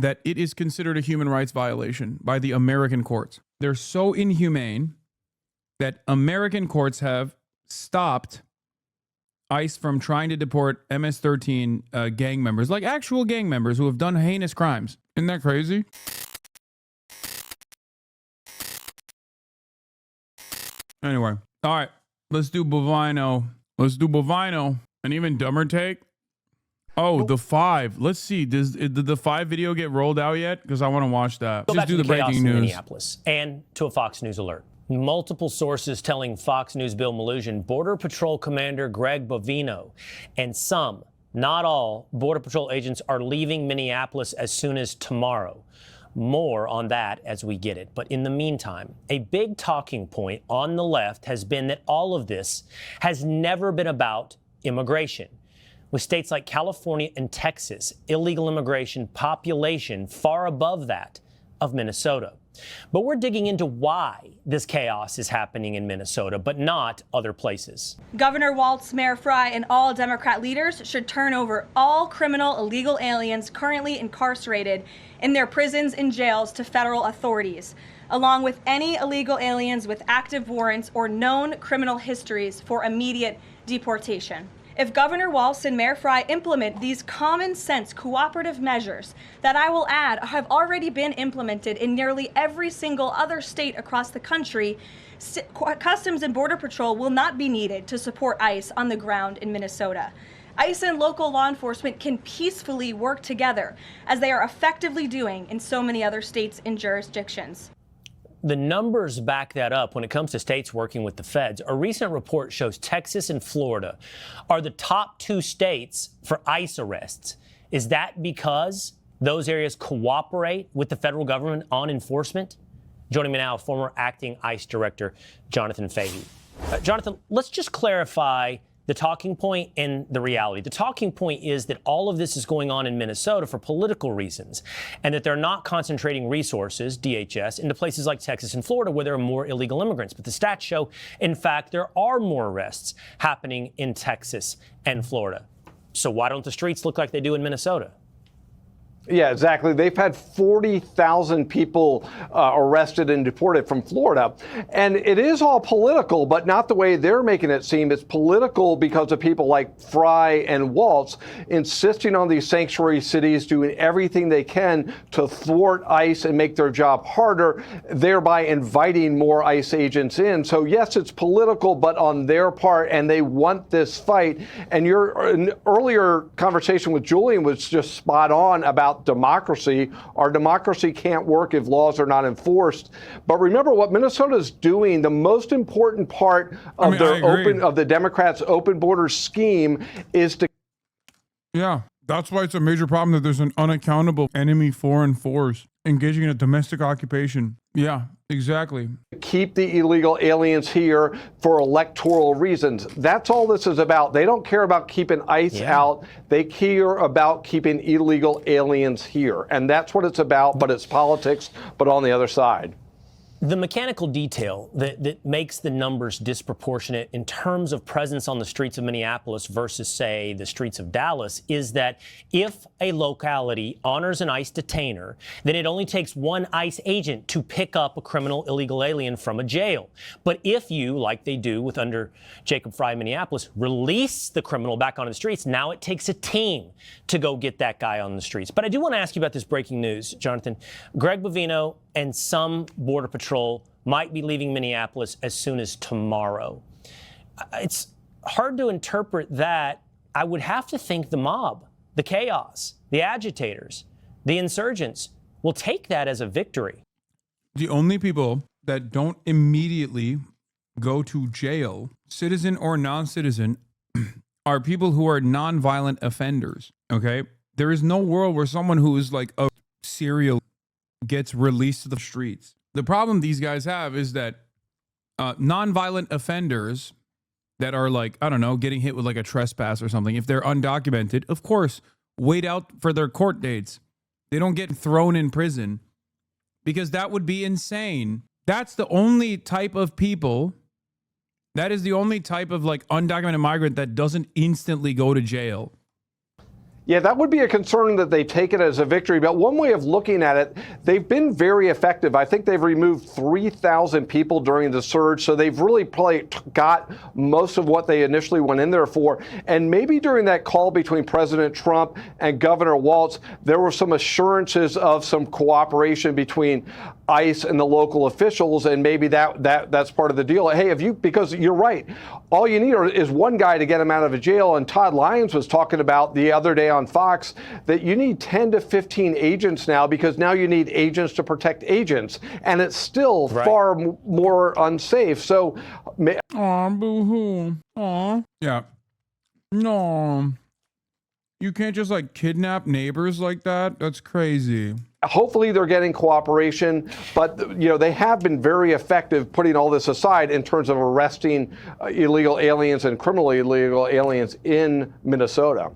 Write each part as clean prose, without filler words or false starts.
that it is considered a human rights violation by the American courts. They're so inhumane that American courts have stopped ICE from trying to deport MS-13 gang members, like actual gang members who have done heinous crimes. Isn't that crazy? Anyway, all right, let's do Bovino. Let's do Bovino. An even dumber take. Oh, the 5. Let's see. Did the 5 video get rolled out yet? Because I want to watch that. Go Just back do to the chaos breaking in news. Minneapolis and to a Fox News alert. Multiple sources telling Fox News Bill Malhusian Border Patrol Commander Greg Bovino and some, not all, Border Patrol agents are leaving Minneapolis as soon as tomorrow. More on that as we get it. But in the meantime, a big talking point on the left has been that all of this has never been about immigration. With states like California and Texas, illegal immigration population far above that of Minnesota. But we're digging into why this chaos is happening in Minnesota, but not other places. Governor Walz, Mayor Fry, and all Democrat leaders should turn over all criminal illegal aliens currently incarcerated in their prisons and jails to federal authorities, along with any illegal aliens with active warrants or known criminal histories for immediate deportation. If Governor Walz and Mayor Fry implement these common sense cooperative measures that I will add have already been implemented in nearly every single other state across the country, Customs and Border Patrol will not be needed to support ICE on the ground in Minnesota. ICE and local law enforcement can peacefully work together, as they are effectively doing in so many other states and jurisdictions. The numbers back that up when it comes to states working with the feds. A recent report shows Texas and Florida are the top 2 states for ICE arrests. Is that because those areas cooperate with the federal government on enforcement? Joining me now, former acting ICE director Jonathan Fahey. Jonathan, let's just clarify the talking point and the reality. The talking point is that all of this is going on in Minnesota for political reasons, and that they're not concentrating resources, DHS, into places like Texas and Florida where there are more illegal immigrants. But the stats show, in fact, there are more arrests happening in Texas and Florida. So why don't the streets look like they do in Minnesota? Yeah, exactly. They've had 40,000 people arrested and deported from Florida. And it is all political, but not the way they're making it seem. It's political because of people like Fry and Walz insisting on these sanctuary cities doing everything they can to thwart ICE and make their job harder, thereby inviting more ICE agents in. So, yes, it's political, but on their part, and they want this fight. And your earlier conversation with Julian was just spot on about democracy. Our democracy can't work if laws are not enforced. But remember what Minnesota is doing. The most important part of the Democrats' open border scheme is to. Yeah, that's why it's a major problem that there's an unaccountable enemy foreign force engaging in a domestic occupation. Yeah, exactly. Keep the illegal aliens here for electoral reasons. That's all this is about. They don't care about keeping ICE out. They care about keeping illegal aliens here. And that's what it's about, but it's politics, but on the other side. The mechanical detail that makes the numbers disproportionate in terms of presence on the streets of Minneapolis versus, say, the streets of Dallas is that if a locality honors an ICE detainer, then it only takes one ICE agent to pick up a criminal illegal alien from a jail. But if you, like they do with under Jacob Fry in Minneapolis, release the criminal back onto the streets, now it takes a team to go get that guy on the streets. But I do want to ask you about this breaking news, Jonathan. Greg Bovino and some Border Patrol might be leaving Minneapolis as soon as tomorrow. It's hard to interpret that. I would have to think the mob, the chaos, the agitators, the insurgents will take that as a victory. The only people that don't immediately go to jail, citizen or non-citizen, are people who are non-violent offenders, okay? There is no world where someone who is like a serial gets released to the streets. The problem these guys have is that non-violent offenders that are like, I don't know, getting hit with like a trespass or something, if they're undocumented, of course, wait out for their court dates. They don't get thrown in prison because that would be insane. That's the only type of people. That is the only type of like undocumented migrant that doesn't instantly go to jail. Yeah, that would be a concern that they take it as a victory. But one way of looking at it, they've been very effective. I think they've removed 3,000 people during the surge. So they've really got most of what they initially went in there for. And maybe during that call between President Trump and Governor Walz, there were some assurances of some cooperation between ICE and the local officials. And maybe that's part of the deal. Hey, because you're right, all you need is one guy to get him out of a jail. And Todd Lyons was talking about the other day on Fox that you need 10 to 15 agents now, because now you need agents to protect agents, and it's still far more unsafe. So, aw, boo-hoo. Aw. Yeah. No. You can't just like kidnap neighbors like that. That's crazy. Hopefully they're getting cooperation, but they have been very effective putting all this aside in terms of arresting illegal aliens and criminally illegal aliens in Minnesota.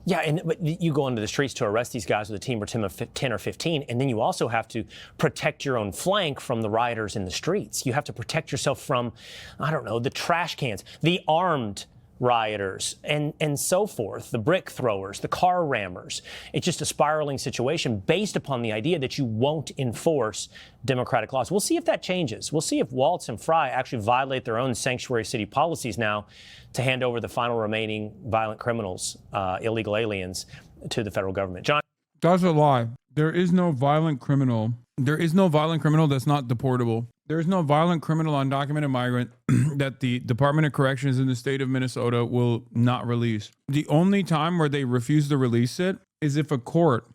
Yeah, but you go into the streets to arrest these guys with a team of 10 or 15, and then you also have to protect your own flank from the rioters in the streets. You have to protect yourself from, I don't know, the trash cans, the armed rioters, and so forth, the brick throwers, the car rammers. It's just a spiraling situation based upon the idea that you won't enforce democratic laws. We'll see if that changes. We'll see if Walz and Fry actually violate their own sanctuary city policies now to hand over the final remaining violent criminals, illegal aliens, to the federal government. John? That's a lie. There is no violent criminal. There is no violent criminal that's not deportable. There is no violent criminal undocumented migrant that the Department of Corrections in the state of Minnesota will not release. The only time where they refuse to release it is if a court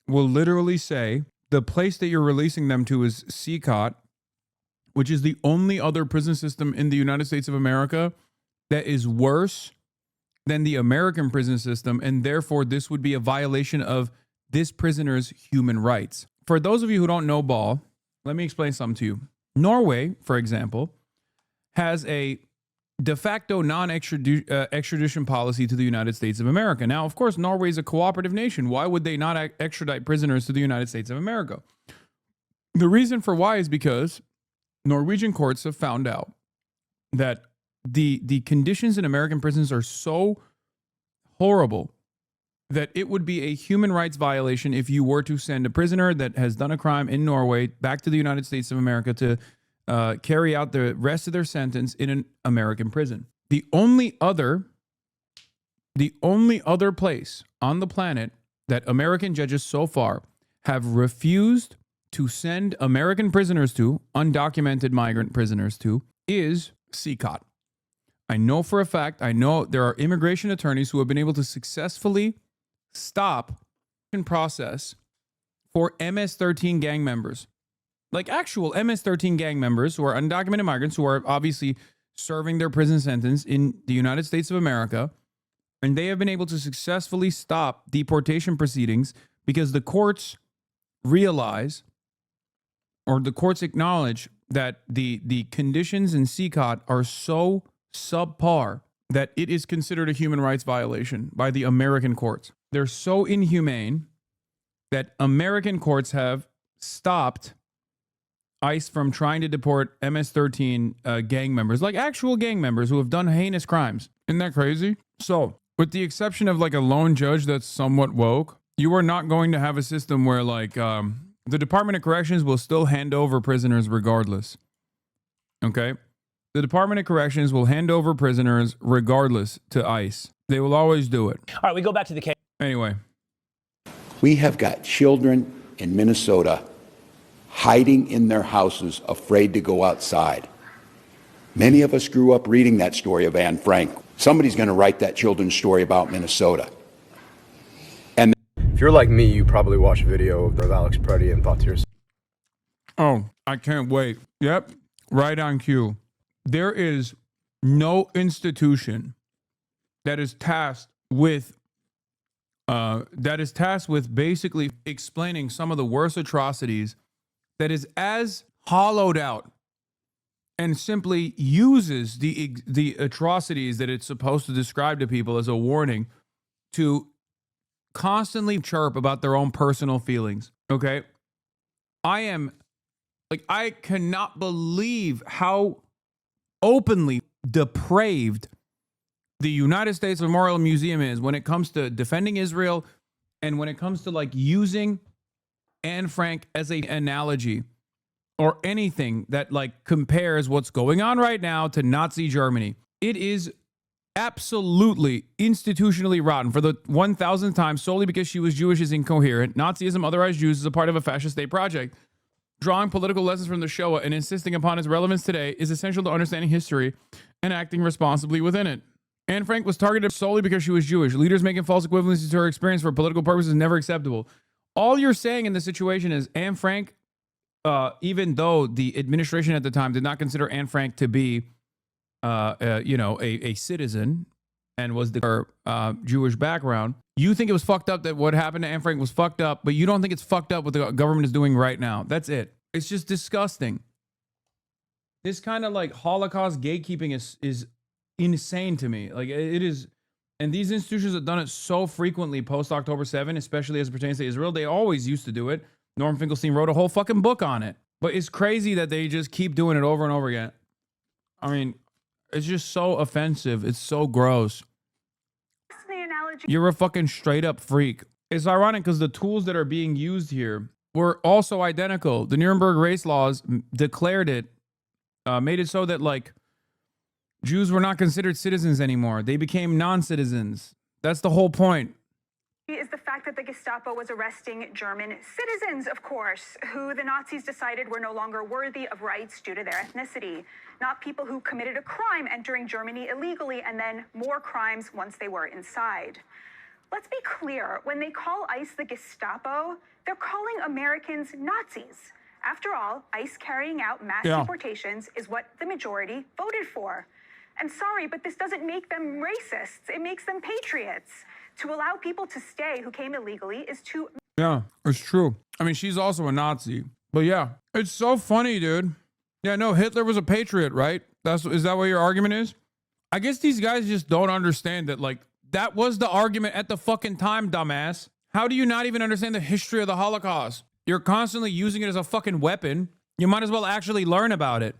will literally say the place that you're releasing them to is CCOT, which is the only other prison system in the United States of America that is worse than the American prison system, and therefore this would be a violation of this prisoner's human rights. For those of you who don't know ball, let me explain something to you. Norway, for example, has a de facto non-extradition policy to the United States of America. Now, of course, Norway is a cooperative nation. Why would they not extradite prisoners to the United States of America? The reason for why is because Norwegian courts have found out that the conditions in American prisons are so horrible that it would be a human rights violation if you were to send a prisoner that has done a crime in Norway back to the United States of America to carry out the rest of their sentence in an American prison. The only other place on the planet that American judges so far have refused to send American prisoners to, undocumented migrant prisoners to, is CCOT. I know for a fact, I know there are immigration attorneys who have been able to successfully stop and process for MS-13 gang members, like actual MS-13 gang members who are undocumented migrants who are obviously serving their prison sentence in the United States of America. And they have been able to successfully stop deportation proceedings because the courts realize, or the courts acknowledge, that the conditions in CCOT are so subpar that it is considered a human rights violation by the American courts. They're so inhumane that American courts have stopped ICE from trying to deport MS-13 gang members, like actual gang members who have done heinous crimes. Isn't that crazy? So, with the exception of like a lone judge that's somewhat woke, you are not going to have a system where like the Department of Corrections will still hand over prisoners regardless. Okay? The Department of Corrections will hand over prisoners regardless to ICE. They will always do it. All right, we go back to the case. Anyway. We have got children in Minnesota hiding in their houses, afraid to go outside. Many of us grew up reading that story of Anne Frank. Somebody's going to write that children's story about Minnesota. And if you're like me, you probably watched a video of Alex Preddy and thought to yourself, oh, I can't wait. Yep, right on cue. There is no institution that is tasked with basically explaining some of the worst atrocities that is as hollowed out and simply uses the atrocities that it's supposed to describe to people as a warning to constantly chirp about their own personal feelings. Okay? I cannot believe how openly depraved the United States Memorial Museum is when it comes to defending Israel and when it comes to like using Anne Frank as an analogy or anything that like compares what's going on right now to Nazi Germany. It is absolutely institutionally rotten for the 1,000th time solely because she was Jewish is incoherent. Nazism, otherwise Jews, is a part of a fascist state project. Drawing political lessons from the Shoah and insisting upon its relevance today is essential to understanding history and acting responsibly within it. Anne Frank was targeted solely because she was Jewish. Leaders making false equivalencies to her experience for political purposes is never acceptable. All you're saying in this situation is Anne Frank, even though the administration at the time did not consider Anne Frank to be, a citizen and was her Jewish background, you think it was fucked up that what happened to Anne Frank was fucked up, but you don't think it's fucked up what the government is doing right now. That's it. It's just disgusting. This kind of like Holocaust gatekeeping is insane to me. Like it is, and these institutions have done it so frequently post October 7, especially as it pertains to Israel. They always used to do it. Norm Finkelstein wrote a whole fucking book on it. But it's crazy that they just keep doing it over and over again. I mean, it's just so offensive. It's so gross. You're a fucking straight up freak. It's ironic because the tools that are being used here were also identical. The Nuremberg race laws declared it, made it so that like Jews were not considered citizens anymore. They became non-citizens. That's the whole point. Is the fact that the Gestapo was arresting German citizens, of course, who the Nazis decided were no longer worthy of rights due to their ethnicity, not people who committed a crime entering Germany illegally and then more crimes once they were inside. Let's be clear, when they call ICE the Gestapo, they're calling Americans Nazis. After all, ICE carrying out mass deportations is what the majority voted for. And sorry, but this doesn't make them racists. It makes them patriots. To allow people to stay who came illegally is to... Yeah, it's true. I mean, she's also a Nazi. But yeah, it's so funny, dude. Yeah, no, Hitler was a patriot, right? Is that what your argument is? I guess these guys just don't understand that, like, that was the argument at the fucking time, dumbass. How do you not even understand the history of the Holocaust? You're constantly using it as a fucking weapon. You might as well actually learn about it.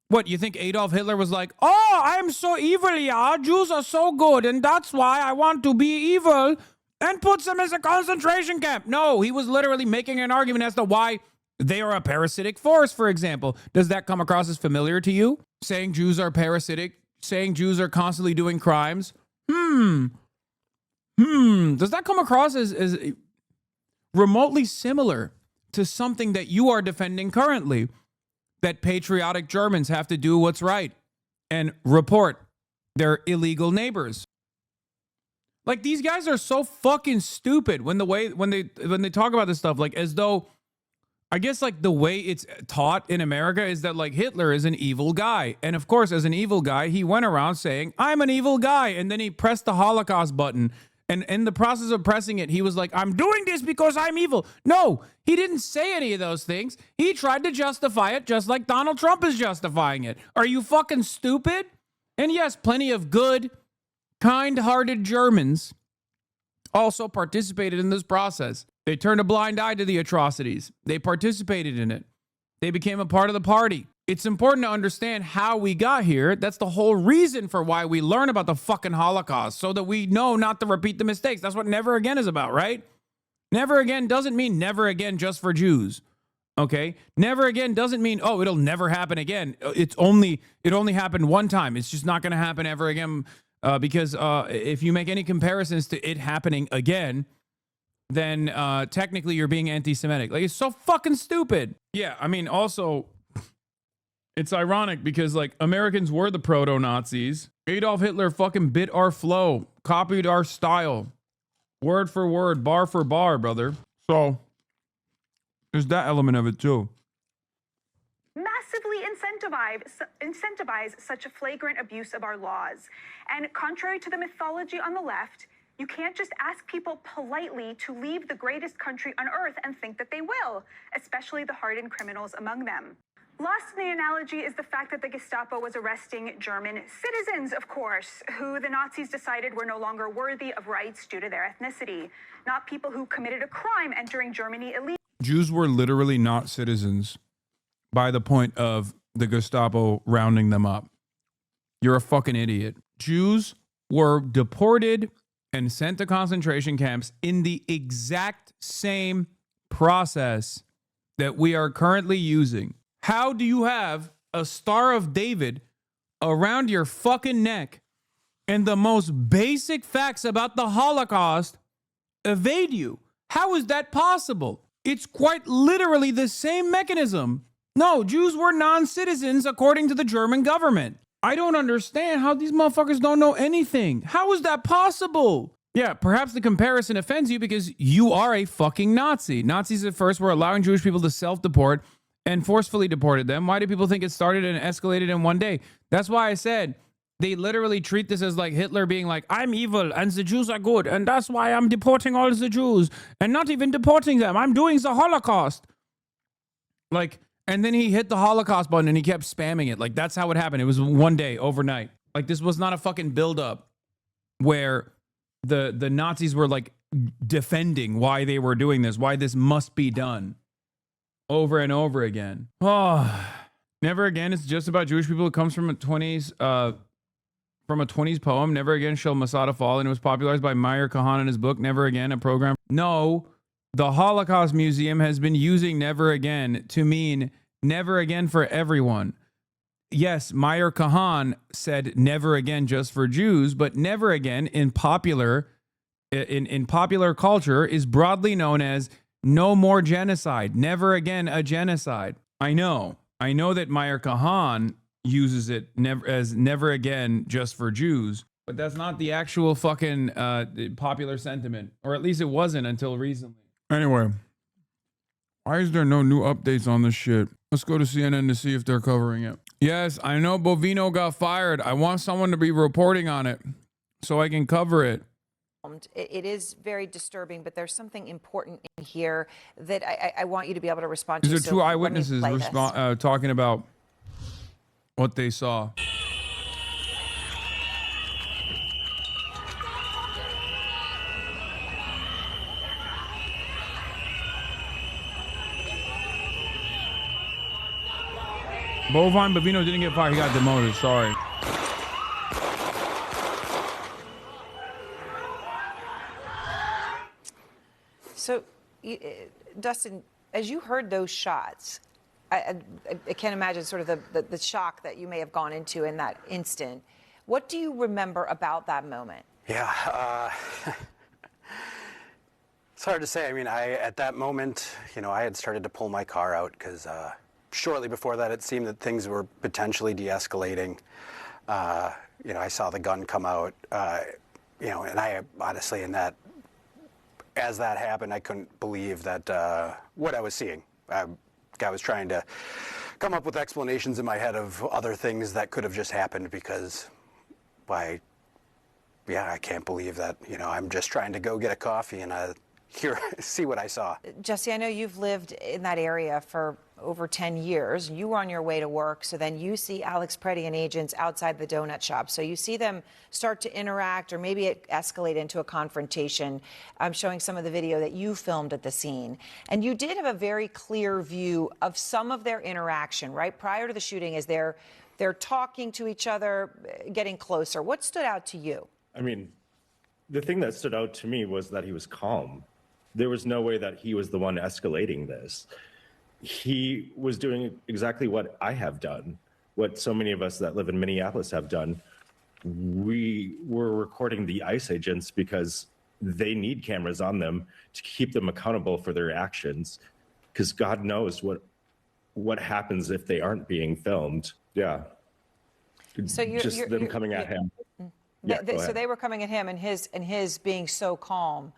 What, you think Adolf Hitler was like, oh, I'm so evil, yeah, Jews are so good, and that's why I want to be evil, and puts them in a concentration camp. No, he was literally making an argument as to why they are a parasitic force, for example. Does that come across as familiar to you? Saying Jews are parasitic, saying Jews are constantly doing crimes? Does that come across as remotely similar to something that you are defending currently? That patriotic Germans have to do what's right and report their illegal neighbors. Like, these guys are so fucking stupid when they talk about this stuff, like as though, I guess like the way it's taught in America is that like Hitler is an evil guy. And of course, as an evil guy, he went around saying, I'm an evil guy. And then he pressed the Holocaust button. And in the process of pressing it, he was like, I'm doing this because I'm evil. No, he didn't say any of those things. He tried to justify it just like Donald Trump is justifying it. Are you fucking stupid? And yes, plenty of good, kind-hearted Germans also participated in this process. They turned a blind eye to the atrocities. They participated in it. They became a part of the party. It's important to understand how we got here. That's the whole reason for why we learn about the fucking Holocaust, so that we know not to repeat the mistakes. That's what never again is about, right? Never again doesn't mean never again just for Jews. Okay? Never again doesn't mean, oh, it'll never happen again. It only happened one time. It's just not going to happen ever again, because if you make any comparisons to it happening again, then technically you're being anti-Semitic. Like, it's so fucking stupid. Yeah, I mean, also, it's ironic because, like, Americans were the proto-Nazis. Adolf Hitler fucking bit our flow, copied our style, word for word, bar for bar, brother. So, there's that element of it, too. Massively incentivize such a flagrant abuse of our laws. And contrary to the mythology on the left, you can't just ask people politely to leave the greatest country on earth and think that they will, especially the hardened criminals among them. Lost in the analogy is the fact that the Gestapo was arresting German citizens, of course, who the Nazis decided were no longer worthy of rights due to their ethnicity, not people who committed a crime entering Germany illegally. Jews were literally not citizens by the point of the Gestapo rounding them up. You're a fucking idiot. Jews were deported and sent to concentration camps in the exact same process that we are currently using. How do you have a Star of David around your fucking neck and the most basic facts about the Holocaust evade you? How is that possible? It's quite literally the same mechanism. No, Jews were non-citizens according to the German government. I don't understand how these motherfuckers don't know anything. How is that possible? Yeah, perhaps the comparison offends you because you are a fucking Nazi. Nazis at first were allowing Jewish people to self-deport and forcefully deported them. Why do people think it started and escalated in one day? That's why I said they literally treat this as like Hitler being like, I'm evil and the Jews are good, and that's why I'm deporting all the Jews and not even deporting them. I'm doing the Holocaust. Like, and then he hit the Holocaust button and he kept spamming it. Like, that's how it happened. It was one day, overnight. Like, this was not a fucking buildup where the Nazis were like defending why they were doing this, why this must be done over and over again. Oh, Never Again. It's just about Jewish people. It comes from a 20s poem. Never Again Shall Masada Fall. And it was popularized by Meir Kahan in his book, Never Again, a program. No, the Holocaust Museum has been using Never Again to mean never again for everyone. Yes, Meir Kahan said never again just for Jews, but never again in popular culture is broadly known as no more genocide, never again a genocide. I know that Meir Kahan uses it never again just for Jews, but that's not the actual fucking popular sentiment, or at least it wasn't until recently. Anyway, why is there no new updates on this shit? Let's go to CNN to see if they're covering it. Yes, I know Bovino got fired. I want someone to be reporting on it so I can cover it. It is very disturbing, but there's something important in here that I want you to be able to respond to. These are two eyewitnesses talking about what they saw. Bovine Bovino didn't get fired. He got demoted. Sorry. So, Dustin, as you heard those shots, I can't imagine sort of the shock that you may have gone into in that instant. What do you remember about that moment? Yeah, it's hard to say. I mean, at that moment, I had started to pull my car out because shortly before that, it seemed that things were potentially de-escalating. I saw the gun come out, and I honestly, as that happened, I couldn't believe that what I was seeing. I was trying to come up with explanations in my head of other things that could have just happened because I can't believe that, I'm just trying to go get a coffee and see what I saw. Jesse, I know you've lived in that area for over 10 years. You were on your way to work, so then you see Alex Preddy and agents outside the donut shop. So you see them start to interact, or maybe it escalate into a confrontation. I'm showing some of the video that you filmed at the scene. And you did have a very clear view of some of their interaction, right? Prior to the shooting, as they're talking to each other, getting closer. What stood out to you? I mean, the thing that stood out to me was that he was calm. There was no way that he was the one escalating this. He was doing exactly what I have done, what so many of us that live in Minneapolis have done. We were recording the ICE agents because they need cameras on them to keep them accountable for their actions, because God knows what happens if they aren't being filmed. Yeah. So you're them coming at him. Yeah, so they were coming at him and his being so calm.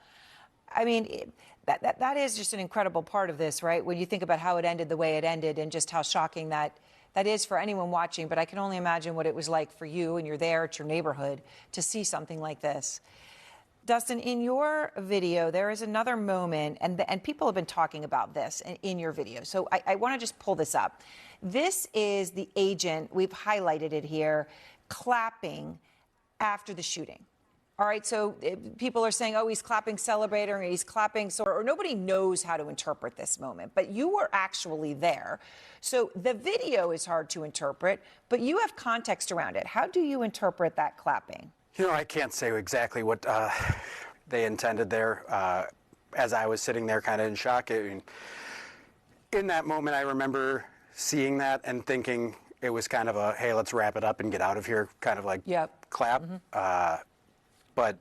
I mean, that is just an incredible part of this, right? When you think about how it ended the way it ended and just how shocking that is for anyone watching. But I can only imagine what it was like for you, and you're there at your neighborhood, to see something like this. Dustin, in your video, there is another moment, and people have been talking about this in your video. So I want to just pull this up. This is the agent, we've highlighted it here, clapping after the shooting. All right, so people are saying, oh, he's clapping, celebrating, or he's clapping, or nobody knows how to interpret this moment, but you were actually there. So the video is hard to interpret, but you have context around it. How do you interpret that clapping? You know, I can't say exactly what they intended there. As I was sitting there kind of in shock, in that moment, I remember seeing that and thinking it was kind of a, hey, let's wrap it up and get out of here, kind of like clap. But,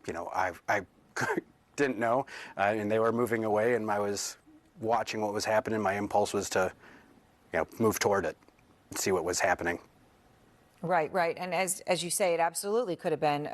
you know, I didn't know, and they were moving away, and I was watching what was happening. My impulse was to, you know, move toward it and see what was happening. Right, right. And as you say, it absolutely could have been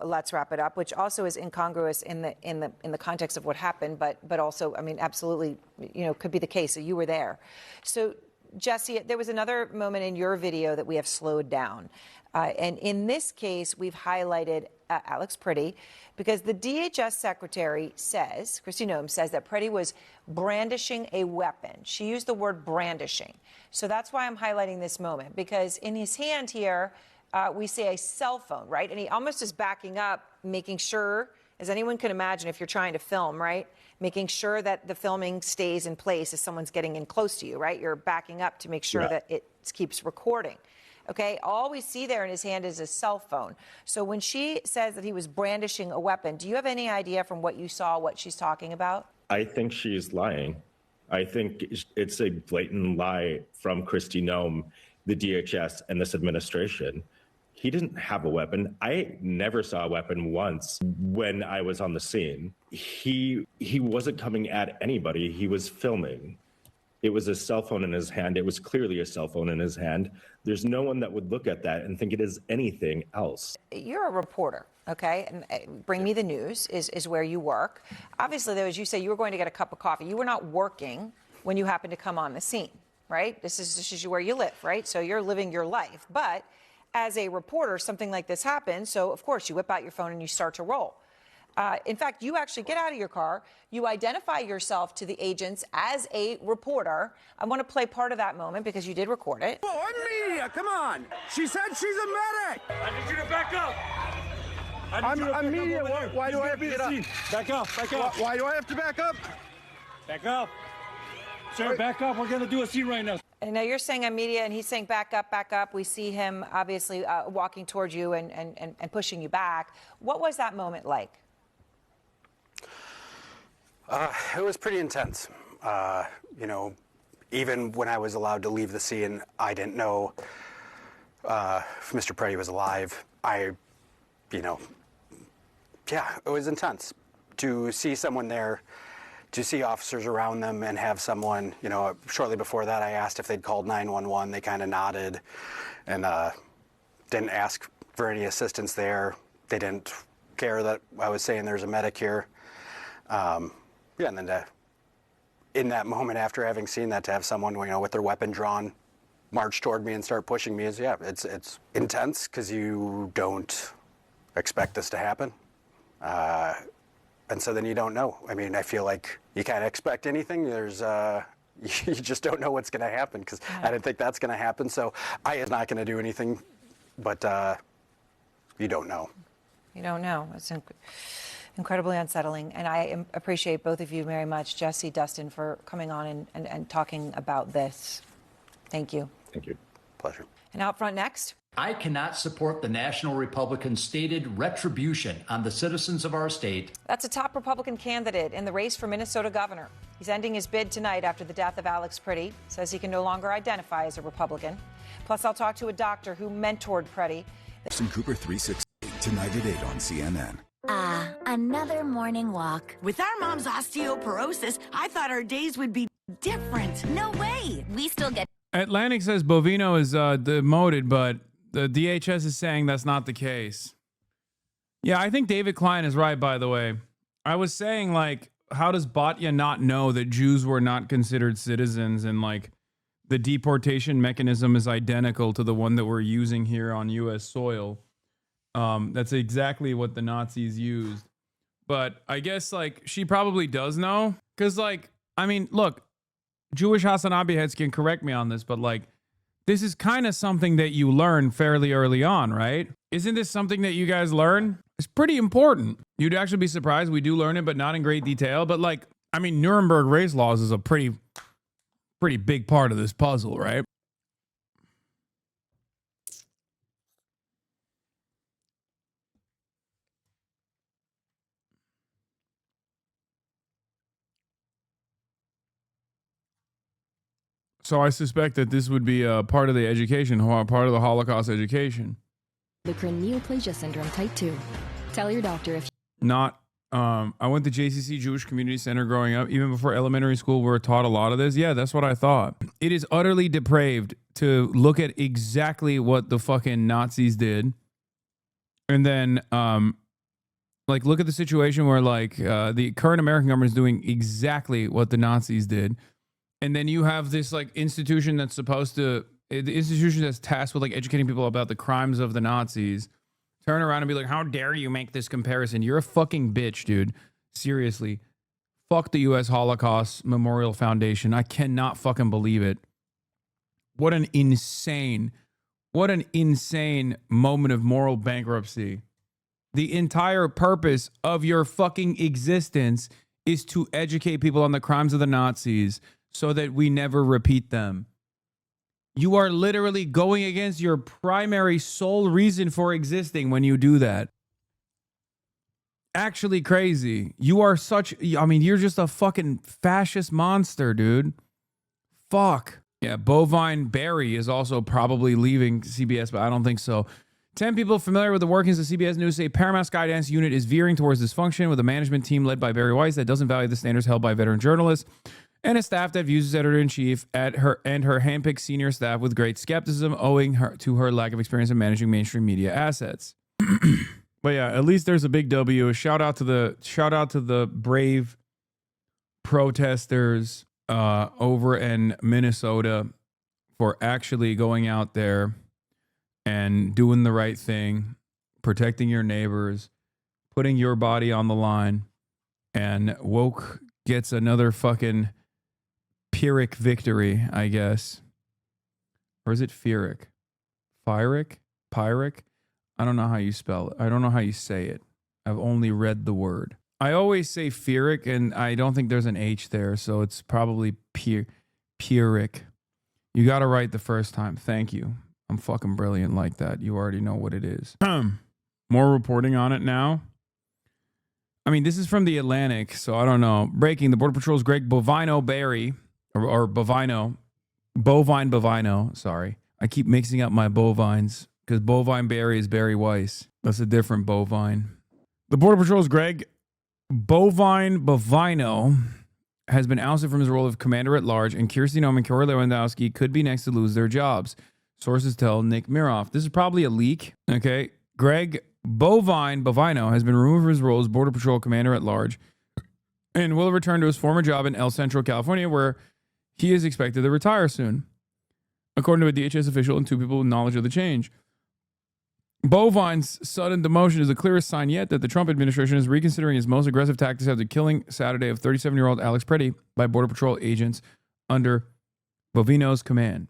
let's wrap it up, which also is incongruous in the context of what happened, but also, I mean, absolutely, you know, could be the case. So you were there. So Jesse, there was another moment in your video that we have slowed down. And in this case, we've highlighted Alex Priddy because the DHS secretary says, Kristi Noem says that Priddy was brandishing a weapon. She used the word brandishing. So that's why I'm highlighting this moment, because in his hand here, we see a cell phone, right? And he almost is backing up, making sure, as anyone can imagine if you're trying to film, right? Making sure that the filming stays in place as someone's getting in close to you, right? You're backing up to make sure that it keeps recording. Okay, all we see there in his hand is a cell phone. So when she says that he was brandishing a weapon, do you have any idea from what you saw what she's talking about? I think she's lying. I think it's a blatant lie from Kristi Noem, the DHS, and this administration. He didn't have a weapon. I never saw a weapon once when I was on the scene. He wasn't coming at anybody. He was filming. It was a cell phone in his hand. It was clearly a cell phone in his hand. There's no one that would look at that and think it is anything else. You're a reporter, okay? And Bring Me the News is where you work. Obviously, though, as you say, you were going to get a cup of coffee. You were not working when you happened to come on the scene, right? This is where you live, right? So you're living your life. But as a reporter, something like this happens. So, of course, you whip out your phone and you start to roll. In fact, you actually get out of your car. You identify yourself to the agents as a reporter. I want to play part of that moment because you did record it. Oh, I'm media. Come on. She said she's a medic. I need you to back up. I'm media. Why do I have to get up? Back up. Back up. Why do I have to back up? Back up. Sir, back up. We're going to do a scene right now. And now you're saying I'm media, and he's saying back up, back up. We see him obviously walking towards you and pushing you back. What was that moment like? It was pretty intense. You know, even when I was allowed to leave the scene, I didn't know if Mr. Priddy was alive. You know, yeah, it was intense to see someone there, to see officers around them and have someone, you know, shortly before that I asked if they'd called 911. They kind of nodded and didn't ask for any assistance there. They didn't care that I was saying there's a medic here. Yeah, and then in that moment after having seen that, to have someone, you know, with their weapon drawn march toward me and start pushing me is, yeah, it's intense because you don't expect this to happen. And so then you don't know. I mean, I feel like you can't expect anything. There's, you just don't know what's going to happen because I didn't think that's going to happen. So I am not going to do anything, but you don't know. You don't know. It's incredibly unsettling. And I appreciate both of you very much, Jesse, Dustin, for coming on and talking about this. Thank you. Thank you. Pleasure. And out front next. I cannot support the National Republicans' stated retribution on the citizens of our state. That's a top Republican candidate in the race for Minnesota governor. He's ending his bid tonight after the death of Alex Priddy. Says he can no longer identify as a Republican. Plus, I'll talk to a doctor who mentored Priddy. Anderson Cooper 368 tonight at 8 on CNN. Another morning walk. With our mom's osteoporosis, I thought our days would be different. No way. We still get... Atlantic says Bovino is demoted, but the DHS is saying that's not the case. Yeah, I think David Klein is right, by the way. I was saying, like, how does Batya not know that Jews were not considered citizens and, like, the deportation mechanism is identical to the one that we're using here on U.S. soil? That's exactly what the Nazis used. But I guess, like, she probably does know. Because, like, I mean, look, Jewish HasanAbi heads can correct me on this, but, like, this is kind of something that you learn fairly early on, right? Isn't this something that you guys learn? It's pretty important. You'd actually be surprised. We do learn it, but not in great detail. But, like, I mean, Nuremberg race laws is a pretty big part of this puzzle, right? So I suspect that this would be a part of the education, part of the Holocaust education. Endocrine neoplasia syndrome type 2. Tell your doctor if Not, I went to JCC Jewish Community Center growing up. Even before elementary school, we were taught a lot of this. Yeah, that's what I thought. It is utterly depraved to look at exactly what the fucking Nazis did. And then, like, look at the situation where, like, the current American government is doing exactly what the Nazis did. And then you have this, like, institution that's supposed to, the institution that's tasked with, like, educating people about the crimes of the Nazis, turn around and be like, how dare you make this comparison? You're a fucking bitch, dude. Seriously. Fuck the U.S. Holocaust Memorial Foundation. I cannot fucking believe it. What an insane moment of moral bankruptcy. The entire purpose of your fucking existence is to educate people on the crimes of the Nazis so that we never repeat them. You are literally going against your primary sole reason for existing when you do that. Actually crazy. You are such, I mean, you're just a fucking fascist monster, dude. Fuck. Yeah, Bovine Barry is also probably leaving CBS, but I don't think so. 10 people familiar with the workings of CBS News say Paramount Skydance unit is veering towards dysfunction with a management team led by Barry Weiss that doesn't value the standards held by veteran journalists, and a staff that views editor-in-chief and her handpicked senior staff with great skepticism, owing to her lack of experience in managing mainstream media assets. But yeah, at least there's a big W. Shout out to the brave protesters over in Minnesota for actually going out there and doing the right thing, protecting your neighbors, putting your body on the line, and woke gets another fucking Pyrrhic victory, I guess. Or is it Pyrrhic? Pyrrhic? I don't know how you spell it. I don't know how you say it. I've only read the word. I always say Pyrrhic, and I don't think there's an H there, so it's probably Pyrrhic. You got it right the first time. Thank you. I'm fucking brilliant like that. You already know what it is. More reporting on it now. I mean, this is from the Atlantic, so I don't know. Breaking, the Border Patrol's Greg Bovino Barry, or Bovino, Bovine Bovino, sorry. I keep mixing up my bovines, because Bovine Barry is Barry Weiss. That's a different bovine. The Border Patrol's Greg Bovine Bovino has been ousted from his role of commander at large, and Kirsty Noem and Corey Lewandowski could be next to lose their jobs. Sources tell Nick Miroff. This is probably a leak, okay? Greg Bovine Bovino has been removed from his role as Border Patrol commander at large and will return to his former job in El Centro, California, where he is expected to retire soon, according to a DHS official and 2 people with knowledge of the change. Bovine's sudden demotion is the clearest sign yet that the Trump administration is reconsidering its most aggressive tactics after killing Saturday of 37-year-old Alex Preddy by Border Patrol agents under Bovino's command.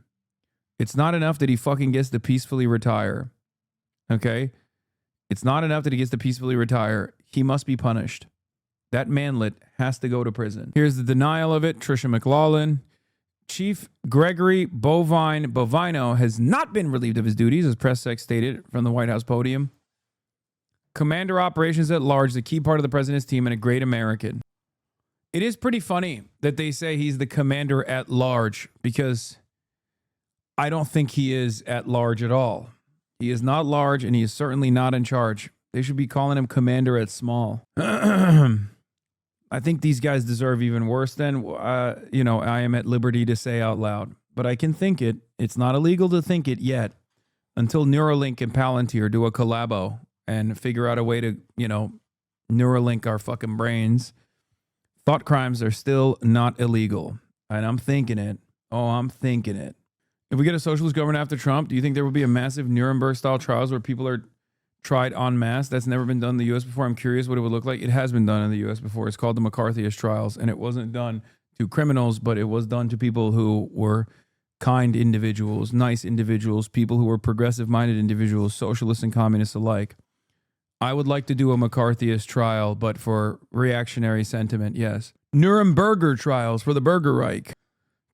It's not enough that he fucking gets to peacefully retire. Okay? It's not enough that he gets to peacefully retire. He must be punished. That manlet has to go to prison. Here's the denial of it. Tricia McLaughlin. Chief Gregory Bovine Bovino has not been relieved of his duties, as press sec stated from the White House podium. Commander operations at large, the key part of the president's team and a great American. It is pretty funny that they say he's the commander at large, because I don't think he is at large at all. He is not large, and he is certainly not in charge. They should be calling him commander at small. I think these guys deserve even worse than, I am at liberty to say out loud. But I can think it. It's not illegal to think it yet, until Neuralink and Palantir do a collabo and figure out a way to, Neuralink our fucking brains. Thought crimes are still not illegal. And I'm thinking it. Oh, I'm thinking it. If we get a socialist government after Trump, do you think there will be a massive Nuremberg-style trials where people are tried en masse? That's never been done in the U.S. before. I'm curious what it would look like. It has been done in the U.S. before. It's called the McCarthyist trials, and it wasn't done to criminals, but it was done to people who were kind individuals, nice individuals, people who were progressive-minded individuals, socialists and communists alike. I would like to do a McCarthyist trial, but for reactionary sentiment, yes. Nuremberger trials for the Burger Reich.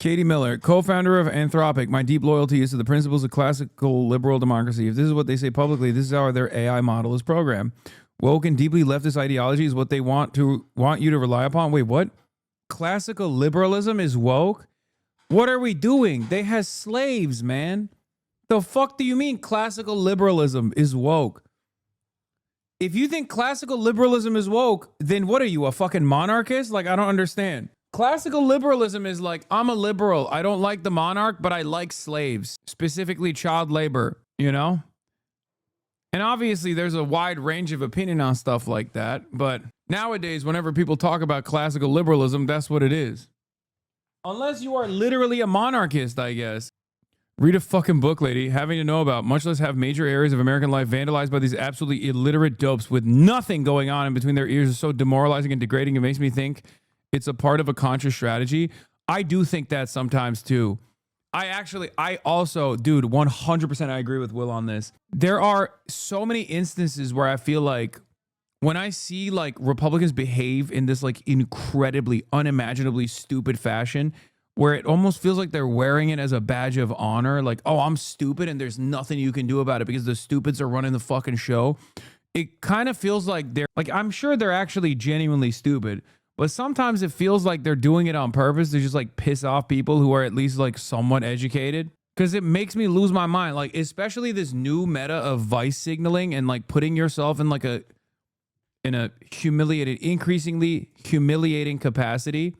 Katie Miller, co-founder of Anthropic. My deep loyalty is to the principles of classical liberal democracy. If this is what they say publicly, this is how their AI model is programmed. Woke and deeply leftist ideology is what they want you to rely upon. Wait, what? Classical liberalism is woke? What are we doing? They had slaves, man. The fuck do you mean classical liberalism is woke? If you think classical liberalism is woke, then what are you, a fucking monarchist? Like, I don't understand. Classical liberalism is like, I'm a liberal. I don't like the monarch, but I like slaves, specifically child labor, you know? And obviously there's a wide range of opinion on stuff like that. But nowadays, whenever people talk about classical liberalism, that's what it is. Unless you are literally a monarchist, I guess. Read a fucking book, lady. Having to know about, much less have major areas of American life vandalized by these absolutely illiterate dopes with nothing going on in between their ears is so demoralizing and degrading. It makes me think it's a part of a conscious strategy. I do think that sometimes too. I also, dude, 100% I agree with Will on this. There are so many instances where I feel like when I see like Republicans behave in this like incredibly, unimaginably stupid fashion, where it almost feels like they're wearing it as a badge of honor. Like, oh, I'm stupid and there's nothing you can do about it because the stupids are running the fucking show. It kind of feels like they're like, I'm sure they're actually genuinely stupid, but sometimes it feels like they're doing it on purpose to just like piss off people who are at least like somewhat educated. Because it makes me lose my mind. Like, especially this new meta of vice signaling and like putting yourself in like in a increasingly humiliating capacity.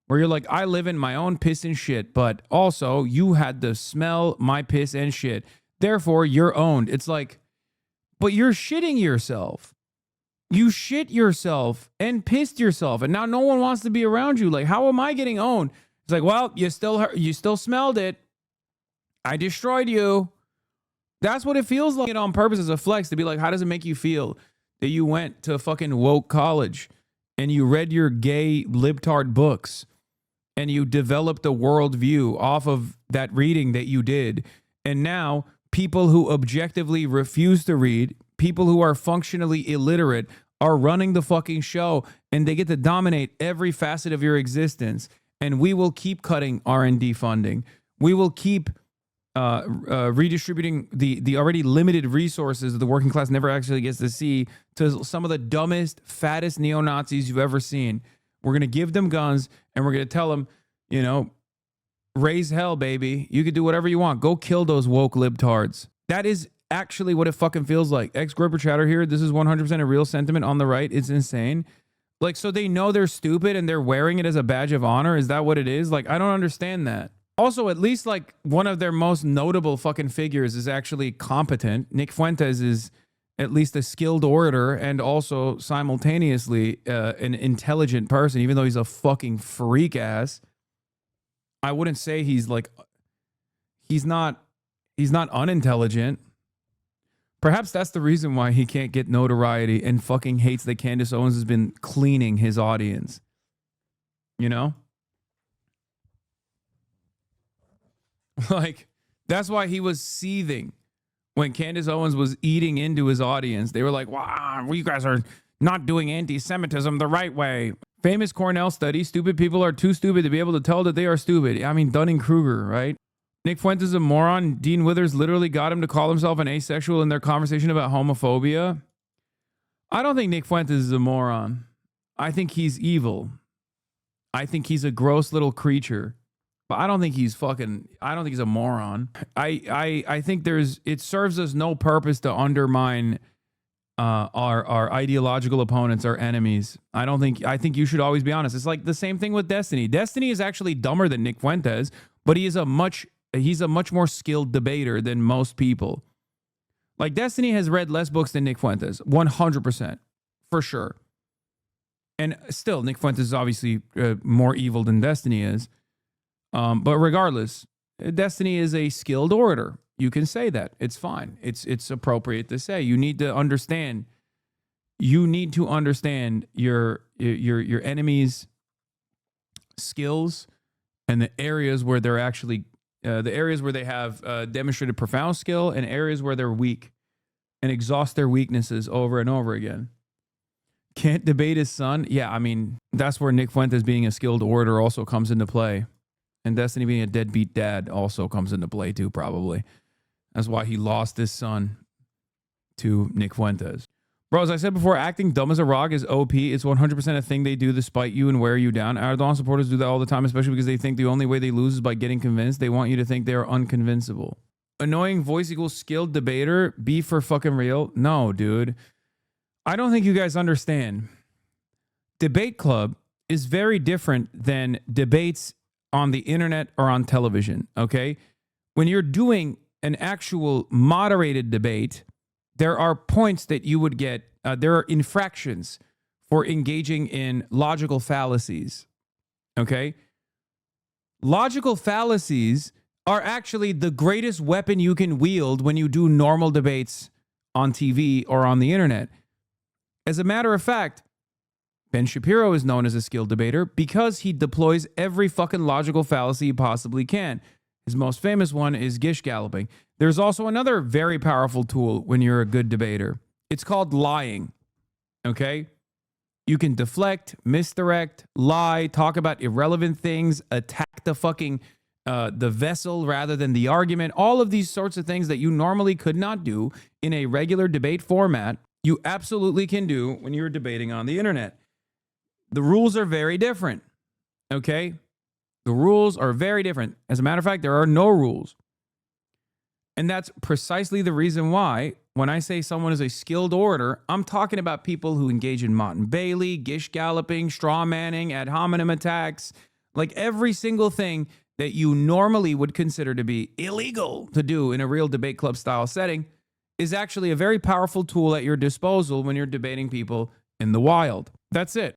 Where you're like, I live in my own piss and shit, but also you had to smell my piss and shit. Therefore, you're owned. It's like, but you're shitting yourself. You shit yourself and pissed yourself, and now no one wants to be around you. Like, how am I getting owned? It's like, well, you still smelled it. I destroyed you. That's what it feels like on purpose as a flex to be like, how does it make you feel that you went to fucking woke college and you read your gay libtard books? And you developed a worldview off of that reading that you did. And now people who objectively refuse to read, people who are functionally illiterate, are running the fucking show, and they get to dominate every facet of your existence. And we will keep cutting R&D funding. We will keep redistributing the already limited resources that the working class never actually gets to see to some of the dumbest, fattest neo-Nazis you've ever seen. We're going to give them guns and we're going to tell them, you know, raise hell, baby. You can do whatever you want. Go kill those woke libtards. That is actually what it fucking feels like. Ex-Groper Chatter here. This is 100% a real sentiment on the right. It's insane. Like, so they know they're stupid and they're wearing it as a badge of honor. Is that what it is? Like, I don't understand that. Also, at least like one of their most notable fucking figures is actually competent. Nick Fuentes is at least a skilled orator and also simultaneously an intelligent person, even though he's a fucking freak ass. I wouldn't say he's like, he's not unintelligent. Perhaps that's the reason why he can't get notoriety and fucking hates that Candace Owens has been cleaning his audience. You know? Like, that's why he was seething when Candace Owens was eating into his audience. They were like, wow, you guys are not doing anti-Semitism the right way. Famous Cornell study, stupid people are too stupid to be able to tell that they are stupid. I mean, Dunning-Kruger, right? Nick Fuentes is a moron. Dean Withers literally got him to call himself an asexual in their conversation about homophobia. I don't think Nick Fuentes is a moron. I think he's evil. I think he's a gross little creature. But I don't think he's a moron. I think it serves us no purpose to undermine our ideological opponents, our enemies. I think you should always be honest. It's like the same thing with Destiny. Destiny is actually dumber than Nick Fuentes, but he's a much more skilled debater than most people. Like, Destiny has read less books than Nick Fuentes, 100%, for sure. And still, Nick Fuentes is obviously more evil than Destiny is. But regardless, Destiny is a skilled orator. You can say that. It's fine. It's appropriate to say. You need to understand. You need to understand your enemy's skills and the areas where they're actually the areas where they have demonstrated profound skill and areas where they're weak, and exhaust their weaknesses over and over again. Can't debate his son. Yeah, I mean, that's where Nick Fuentes being a skilled orator also comes into play. And Destiny being a deadbeat dad also comes into play too, probably. That's why he lost his son to Nick Fuentes. Bro, as I said before, acting dumb as a rock is OP. It's 100% a thing they do to spite you and wear you down. Erdogan supporters do that all the time, especially because they think the only way they lose is by getting convinced. They want you to think they are unconvincible. Annoying voice equals skilled debater. Be for fucking real. No, dude. I don't think you guys understand. Debate club is very different than debates on the internet or on television, okay? When you're doing an actual moderated debate, there are points that you would get, there are infractions for engaging in logical fallacies, okay? Logical fallacies are actually the greatest weapon you can wield when you do normal debates on TV or on the internet. As a matter of fact, Ben Shapiro is known as a skilled debater because he deploys every fucking logical fallacy he possibly can. His most famous one is gish galloping. There's also another very powerful tool when you're a good debater. It's called lying, okay? You can deflect, misdirect, lie, talk about irrelevant things, attack the fucking, the vessel rather than the argument. All of these sorts of things that you normally could not do in a regular debate format, you absolutely can do when you're debating on the internet. The rules are very different, okay? The rules are very different. As a matter of fact, there are no rules. And that's precisely the reason why when I say someone is a skilled orator, I'm talking about people who engage in Mott and Bailey, gish galloping, straw manning, ad hominem attacks, like every single thing that you normally would consider to be illegal to do in a real debate club style setting is actually a very powerful tool at your disposal when you're debating people in the wild. That's it.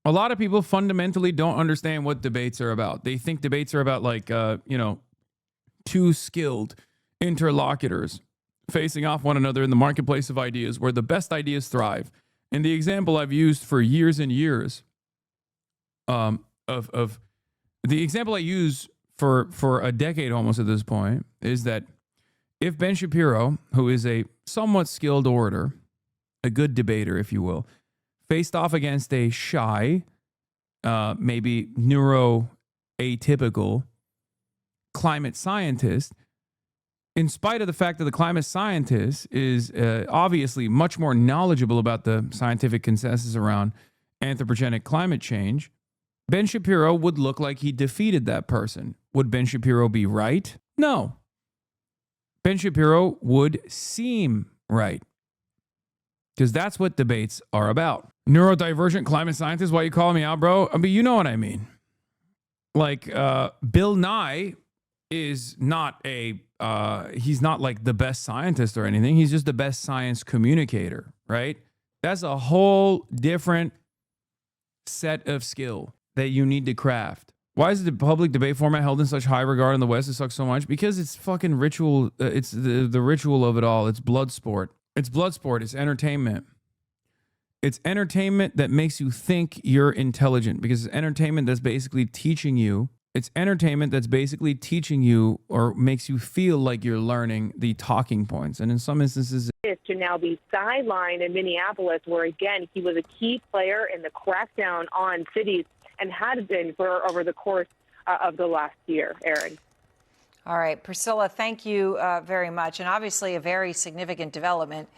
A lot of people fundamentally don't understand what debates are about. They think debates are about like, two skilled interlocutors facing off one another in the marketplace of ideas where the best ideas thrive. And the example I've used for years and years the example I use for a decade almost at this point is that if Ben Shapiro, who is a somewhat skilled orator, a good debater, if you will, faced off against a shy, maybe neuroatypical climate scientist, in spite of the fact that the climate scientist is obviously much more knowledgeable about the scientific consensus around anthropogenic climate change, Ben Shapiro would look like he defeated that person. Would Ben Shapiro be right? No. Ben Shapiro would seem right. Because that's what debates are about. Neurodivergent climate scientist, why you calling me out, bro? I mean, you know what I mean. Like, Bill Nye is not he's not like the best scientist or anything. He's just the best science communicator, right? That's a whole different set of skill that you need to craft. Why is the public debate format held in such high regard in the West? It sucks so much because it's fucking ritual. It's the ritual of it all. It's blood sport. It's blood sport. It's entertainment. It's entertainment that makes you think you're intelligent because it's entertainment that's basically teaching you. It's entertainment that's basically teaching you or makes you feel like you're learning the talking points. And in some instances, to now be sidelined in Minneapolis, where again he was a key player in the crackdown on cities and had been for over the course of the last year. Aaron. All right, Priscilla, thank you very much. And obviously a very significant development.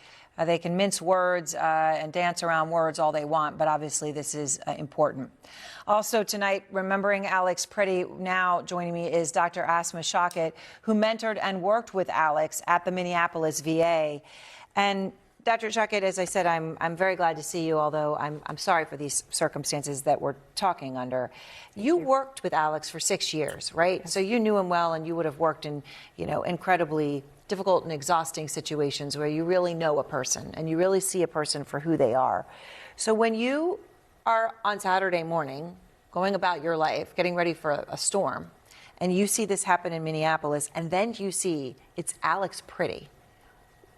They can mince words and dance around words all they want, but obviously this is important. Also tonight, remembering Alex Pretty, now joining me is Dr. Asma Shakit, who mentored and worked with Alex at the Minneapolis VA. And Dr. Shakit, as I said, I'm very glad to see you, although I'm sorry for these circumstances that we're talking under. You worked with Alex for 6 years, right? So you knew him well, and you would have worked in, incredibly difficult and exhausting situations where you really know a person and you really see a person for who they are. So when you are on Saturday morning going about your life, getting ready for a storm, and you see this happen in Minneapolis, and then you see it's Alex Pretty,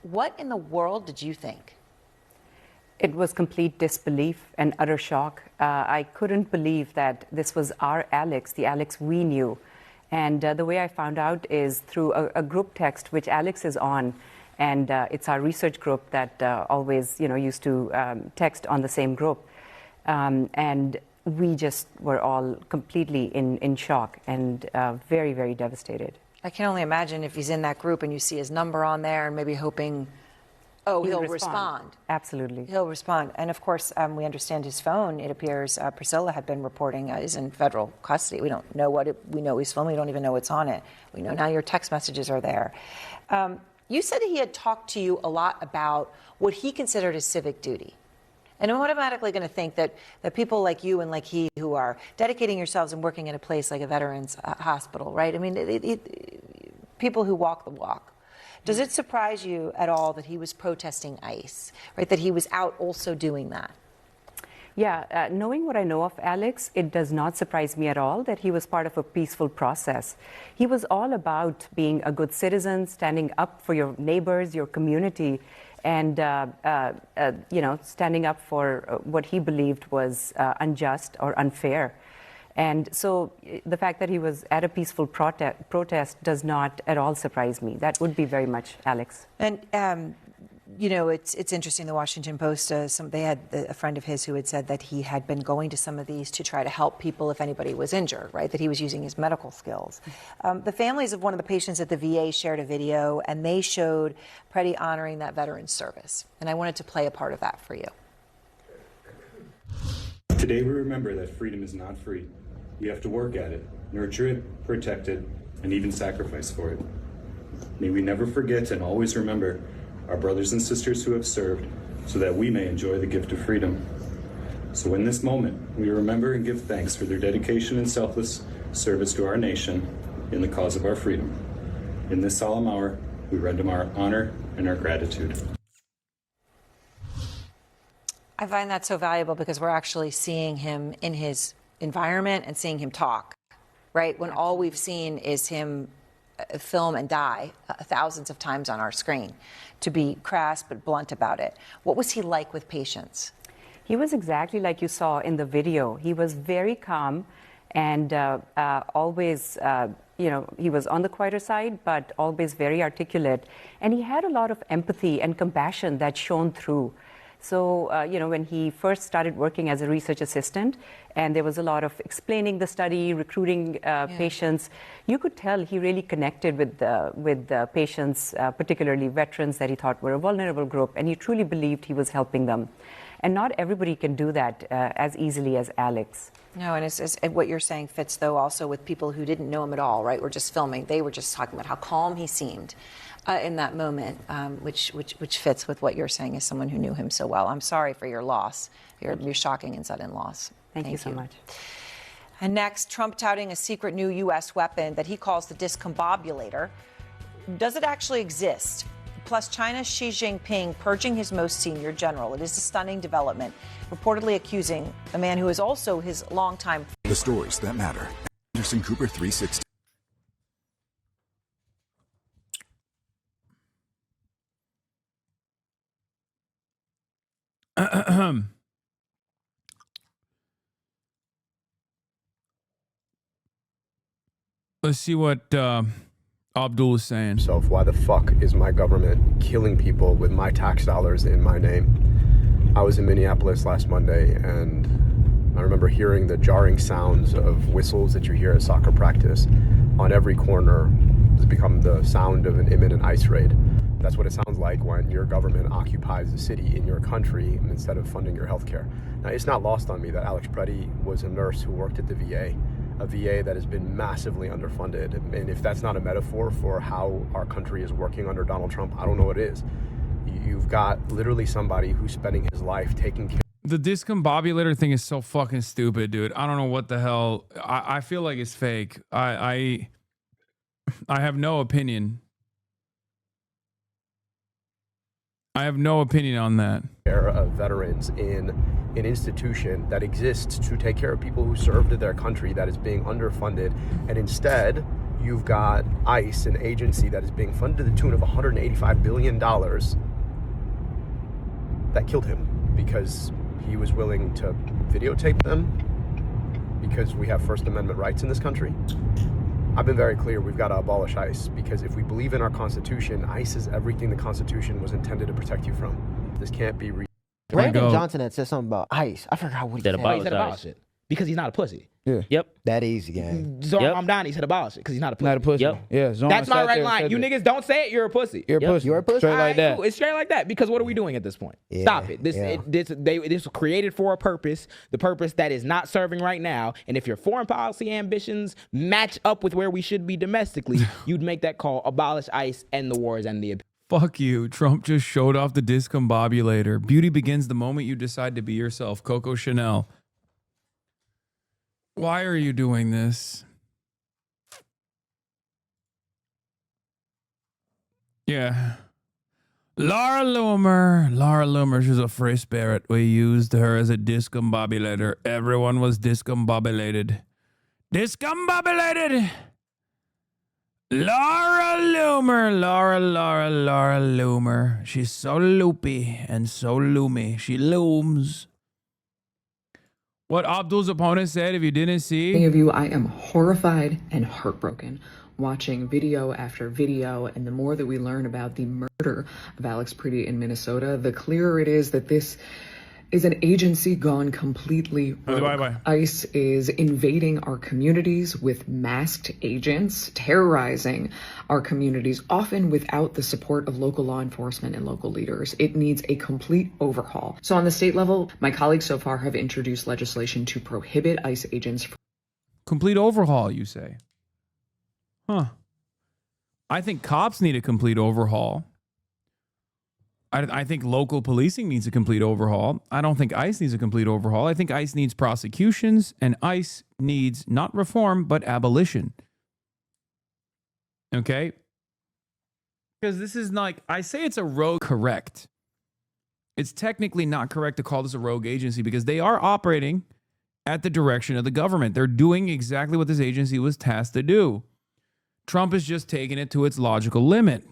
what in the world did you think? It was complete disbelief and utter shock. I couldn't believe that this was our Alex, the Alex we knew. And the way I found out is through a group text, which Alex is on. And it's our research group that always, used to text on the same group. And we just were all completely in shock and very, very devastated. I can only imagine if he's in that group and you see his number on there and maybe hoping, he'll respond. Absolutely. He'll respond. And of course, we understand his phone, it appears Priscilla had been reporting, is in federal custody. We don't know we know he's filming, we don't even know what's on it. We know now your text messages are there. You said he had talked to you a lot about what he considered his civic duty. And I'm automatically going to think that people like you and like he who are dedicating yourselves and working in a place like a veterans hospital, right? I mean, people who walk the walk. Does it surprise you at all that he was protesting ICE, right? That he was out also doing that? Yeah, knowing what I know of Alex, it does not surprise me at all that he was part of a peaceful process. He was all about being a good citizen, standing up for your neighbors, your community, and standing up for what he believed was unjust or unfair. And so the fact that he was at a peaceful protest does not at all surprise me. That would be very much Alex. And it's interesting. The Washington Post, they had a friend of his who had said that he had been going to some of these to try to help people if anybody was injured, right? That he was using his medical skills. The families of one of the patients at the VA shared a video, and they showed Preddy honoring that veteran's service. And I wanted to play a part of that for you. Today we remember that freedom is not free. You have to work at it, nurture it, protect it, and even sacrifice for it. May we never forget and always remember our brothers and sisters who have served so that we may enjoy the gift of freedom. So in this moment, we remember and give thanks for their dedication and selfless service to our nation in the cause of our freedom. In this solemn hour, we render them our honor and our gratitude. I find that so valuable because we're actually seeing him in his environment and seeing him talk, right? When all we've seen is him film and die thousands of times on our screen, to be crass but blunt about it. What was he like with patients? He was exactly like you saw in the video. He was very calm and always, he was on the quieter side, but always very articulate. And he had a lot of empathy and compassion that shone through. So, when he first started working as a research assistant, and there was a lot of explaining the study, recruiting patients, you could tell he really connected with the patients, particularly veterans that he thought were a vulnerable group, and he truly believed he was helping them. And not everybody can do that as easily as Alex. No, and what you're saying fits, though, also with people who didn't know him at all, right? We're just filming. They were just talking about how calm he seemed in that moment, which fits with what you're saying as someone who knew him so well. I'm sorry for your loss, your shocking and sudden loss. Thank you so much. And next, Trump touting a secret new U.S. weapon that he calls the discombobulator. Does it actually exist? Plus, China's Xi Jinping purging his most senior general. It is a stunning development, reportedly accusing a man who is also his longtime... The stories that matter. Anderson Cooper 360. Let's see what Abdul is saying. So why the fuck is my government killing people with my tax dollars in my name? I was in Minneapolis last Monday, and I remember hearing the jarring sounds of whistles that you hear at soccer practice on every corner. It's become the sound of an imminent ICE raid. That's what it sounds like when your government occupies the city in your country instead of funding your health care. Now, it's not lost on me that Alex Preddy was a nurse who worked at the VA, a VA that has been massively underfunded. And if that's not a metaphor for how our country is working under Donald Trump, I don't know what is. You've got literally somebody who's spending his life taking care. The discombobulator thing is so fucking stupid, dude. I don't know what the hell. I feel like it's fake. I have no opinion. I have no opinion on that. Of veterans in an institution that exists to take care of people who served their country that is being underfunded, and instead you've got ICE, an agency that is being funded to the tune of $185 billion, that killed him because he was willing to videotape them, because we have First Amendment rights in this country. I've been very clear, we've got to abolish ICE, because if we believe in our Constitution, ICE is everything the Constitution was intended to protect you from. This can't be... Brandon Johnson had said something about ICE. I forgot what he said. He said abolish it. Because he's not a pussy. Yeah. Yep. That easy, gang. Zoran Mamdani said abolish it because he's not a pussy. Not a pussy. Yep. Yeah. Zoran That's my sat right there and line. said You that. niggas don't say it. You're a pussy. You're a pussy. You're a pussy. Straight All like right, that. cool. It's straight like that because what are we doing at this point? Yeah, Stop it. This yeah. this was created for a purpose, the purpose that is not serving right now. And if your foreign policy ambitions match up with where we should be domestically, you'd make that call: abolish ICE, end the wars, and the. Fuck you. Trump just showed off the discombobulator. Beauty begins the moment you decide to be yourself. Coco Chanel. Why are you doing this? Yeah. Laura Loomer, she's a free spirit. We used her as a discombobulator. Everyone was discombobulated. Discombobulated! Laura Loomer. She's so loopy and so loomy. She looms. What Abdul's opponent said, if you didn't see. Many of you, I am horrified and heartbroken watching video after video, and the more that we learn about the murder of Alex Preety in Minnesota, the clearer it is that this is an agency gone completely rogue. Bye-bye. ICE is invading our communities with masked agents, terrorizing our communities, often without the support of local law enforcement and local leaders. It needs a complete overhaul. So on the state level, my colleagues so far have introduced legislation to prohibit ICE agents from Complete overhaul, you say? Huh. I think cops need a complete overhaul. I think local policing needs a complete overhaul. I don't think ICE needs a complete overhaul. I think ICE needs prosecutions, and ICE needs not reform, but abolition. Okay? Because this is like, I say it's a rogue correct. It's technically not correct to call this a rogue agency because they are operating at the direction of the government. They're doing exactly what this agency was tasked to do. Trump is just taking it to its logical limit.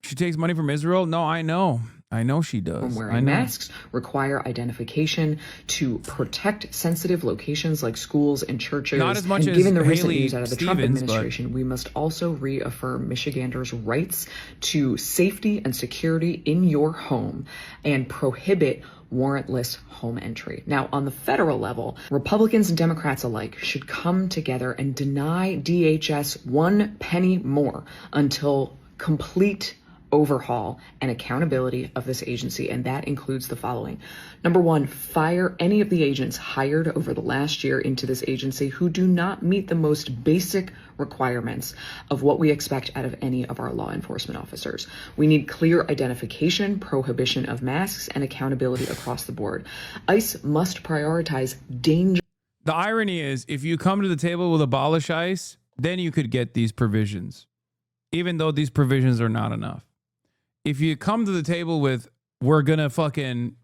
She takes money from Israel? No, I know. I know she does. Wearing masks, require identification to protect sensitive locations like schools and churches. Not as much and as given the recent Haley news out of the Trump Stevens, administration, we must also reaffirm Michiganders' rights to safety and security in your home and prohibit warrantless home entry. Now, on the federal level, Republicans and Democrats alike should come together and deny DHS 1 penny more until complete overhaul and accountability of this agency, and that includes the following. Number one, fire any of the agents hired over the last year into this agency who do not meet the most basic requirements of what we expect out of any of our law enforcement officers. We need clear identification, prohibition of masks, and accountability across the board. ICE must prioritize danger. The irony is, if you come to the table with abolish ICE, then you could get these provisions, even though these provisions are not enough. If you come to the table with, we're going to fucking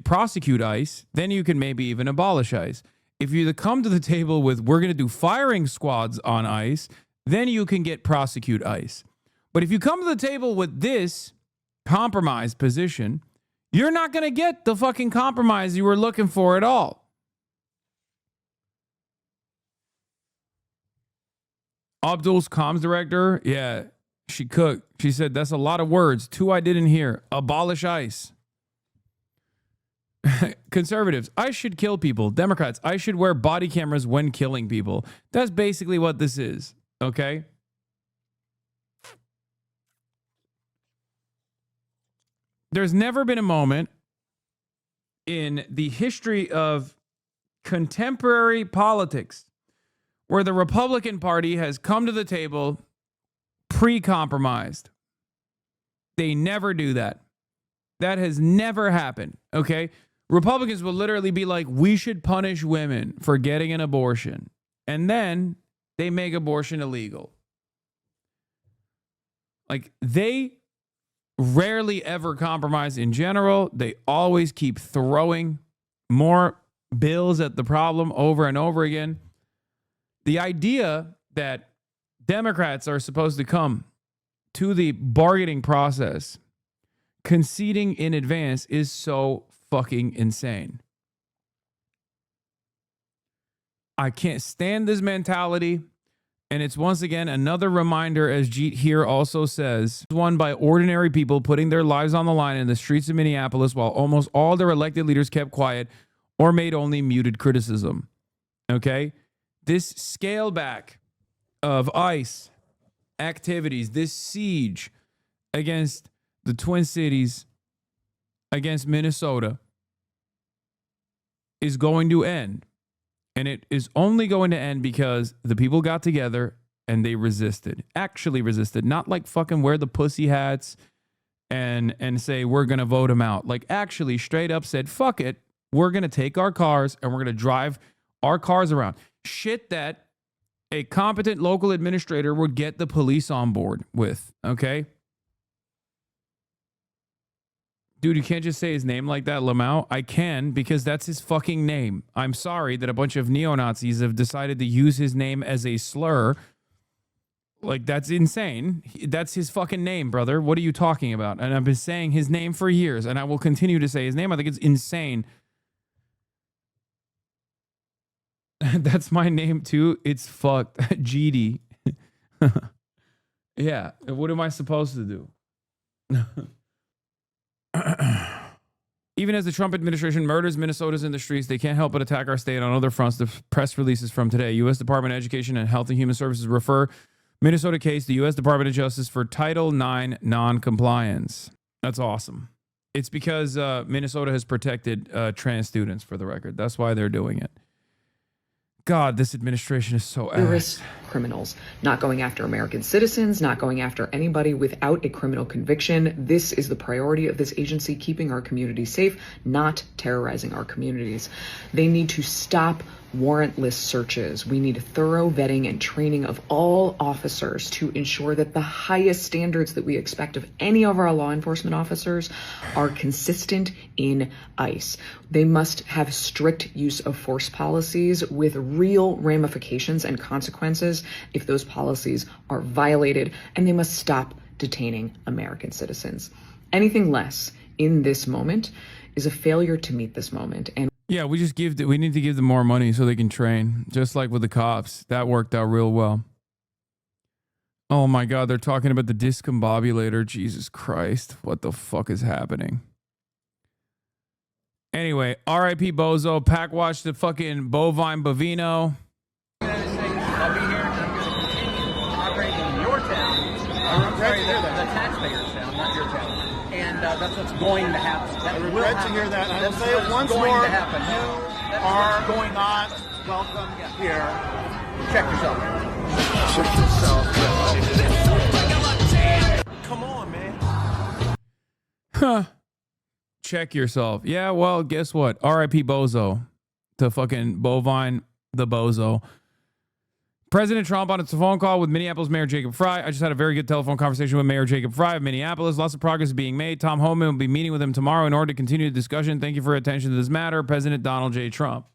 prosecute ICE, then you can maybe even abolish ICE. If you come to the table with, we're going to do firing squads on ICE, then you can get prosecute ICE. But if you come to the table with this compromise position, you're not going to get the fucking compromise you were looking for at all. Abdul's comms director, yeah, she cooked. She said, that's a lot of words. 2 I didn't hear. Abolish ICE. Conservatives, ICE should kill people. Democrats, ICE should wear body cameras when killing people. That's basically what this is, okay? There's never been a moment in the history of contemporary politics where the Republican Party has come to the table pre-compromised. They never do that. That has never happened, okay? Republicans will literally be like, we should punish women for getting an abortion. And then they make abortion illegal. Like, they rarely ever compromise in general. They always keep throwing more bills at the problem over and over again. The idea that Democrats are supposed to come to the bargaining process conceding in advance is so fucking insane. I can't stand this mentality. And it's once again another reminder, as Jeet here also says, won by ordinary people putting their lives on the line in the streets of Minneapolis while almost all their elected leaders kept quiet. or made only muted criticism. Okay? This scale back of ICE activities, this siege against the Twin Cities, against Minnesota, is going to end. And it is only going to end because the people got together and they resisted. Actually resisted. Not like fucking wear the pussy hats and say we're going to vote them out. Like actually straight up said, fuck it. We're going to take our cars and we're going to drive our cars around. Shit that a competent local administrator would get the police on board with, okay? Dude, you can't just say his name like that, Lamau. I can, because that's his fucking name. I'm sorry that a bunch of neo-Nazis have decided to use his name as a slur. Like, that's insane. That's his fucking name, brother. What are you talking about? And I've been saying his name for years, and I will continue to say his name. I think it's insane. That's my name, too. It's fucked. GD. Yeah. What am I supposed to do? Even as the Trump administration murders Minnesotans in the streets, they can't help but attack our state on other fronts. The press releases from today. U.S. Department of Education and Health and Human Services refer Minnesota case to U.S. Department of Justice for Title IX non-compliance. That's awesome. It's because Minnesota has protected trans students, for the record. That's why they're doing it. God, this administration is so ass. Criminals, not going after American citizens, not going after anybody without a criminal conviction. This is the priority of this agency, keeping our communities safe, not terrorizing our communities. They need to stop warrantless searches. We need thorough vetting and training of all officers to ensure that the highest standards that we expect of any of our law enforcement officers are consistent in ICE. They must have strict use of force policies with real ramifications and consequences if those policies are violated, and they must stop detaining American citizens. Anything less in this moment is a failure to meet this moment. And yeah, we need to give them more money so they can train, just like with the cops. That worked out real well. Oh my God, they're talking about the discombobulator. Jesus Christ, what the fuck is happening? Anyway, R.I.P. Bozo. Pack watch the fucking bovine bovino. I'll be here. I'm going to continue operating in your town. I'm sorry, the taxpayer's town, not your town. And that's what's going to happen. I regret to hear that. I will say it once more. To happen. You are going not welcome here. Check yourself. Come on, man. Huh. Check yourself. Yeah, well, guess what? R.I.P. Bozo. To fucking bovine the bozo. President Trump on a phone call with Minneapolis Mayor Jacob Frey. I just had a very good telephone conversation with Mayor Jacob Frey of Minneapolis. Lots of progress is being made. Tom Homan will be meeting with him tomorrow in order to continue the discussion. Thank you for your attention to this matter. President Donald J. Trump.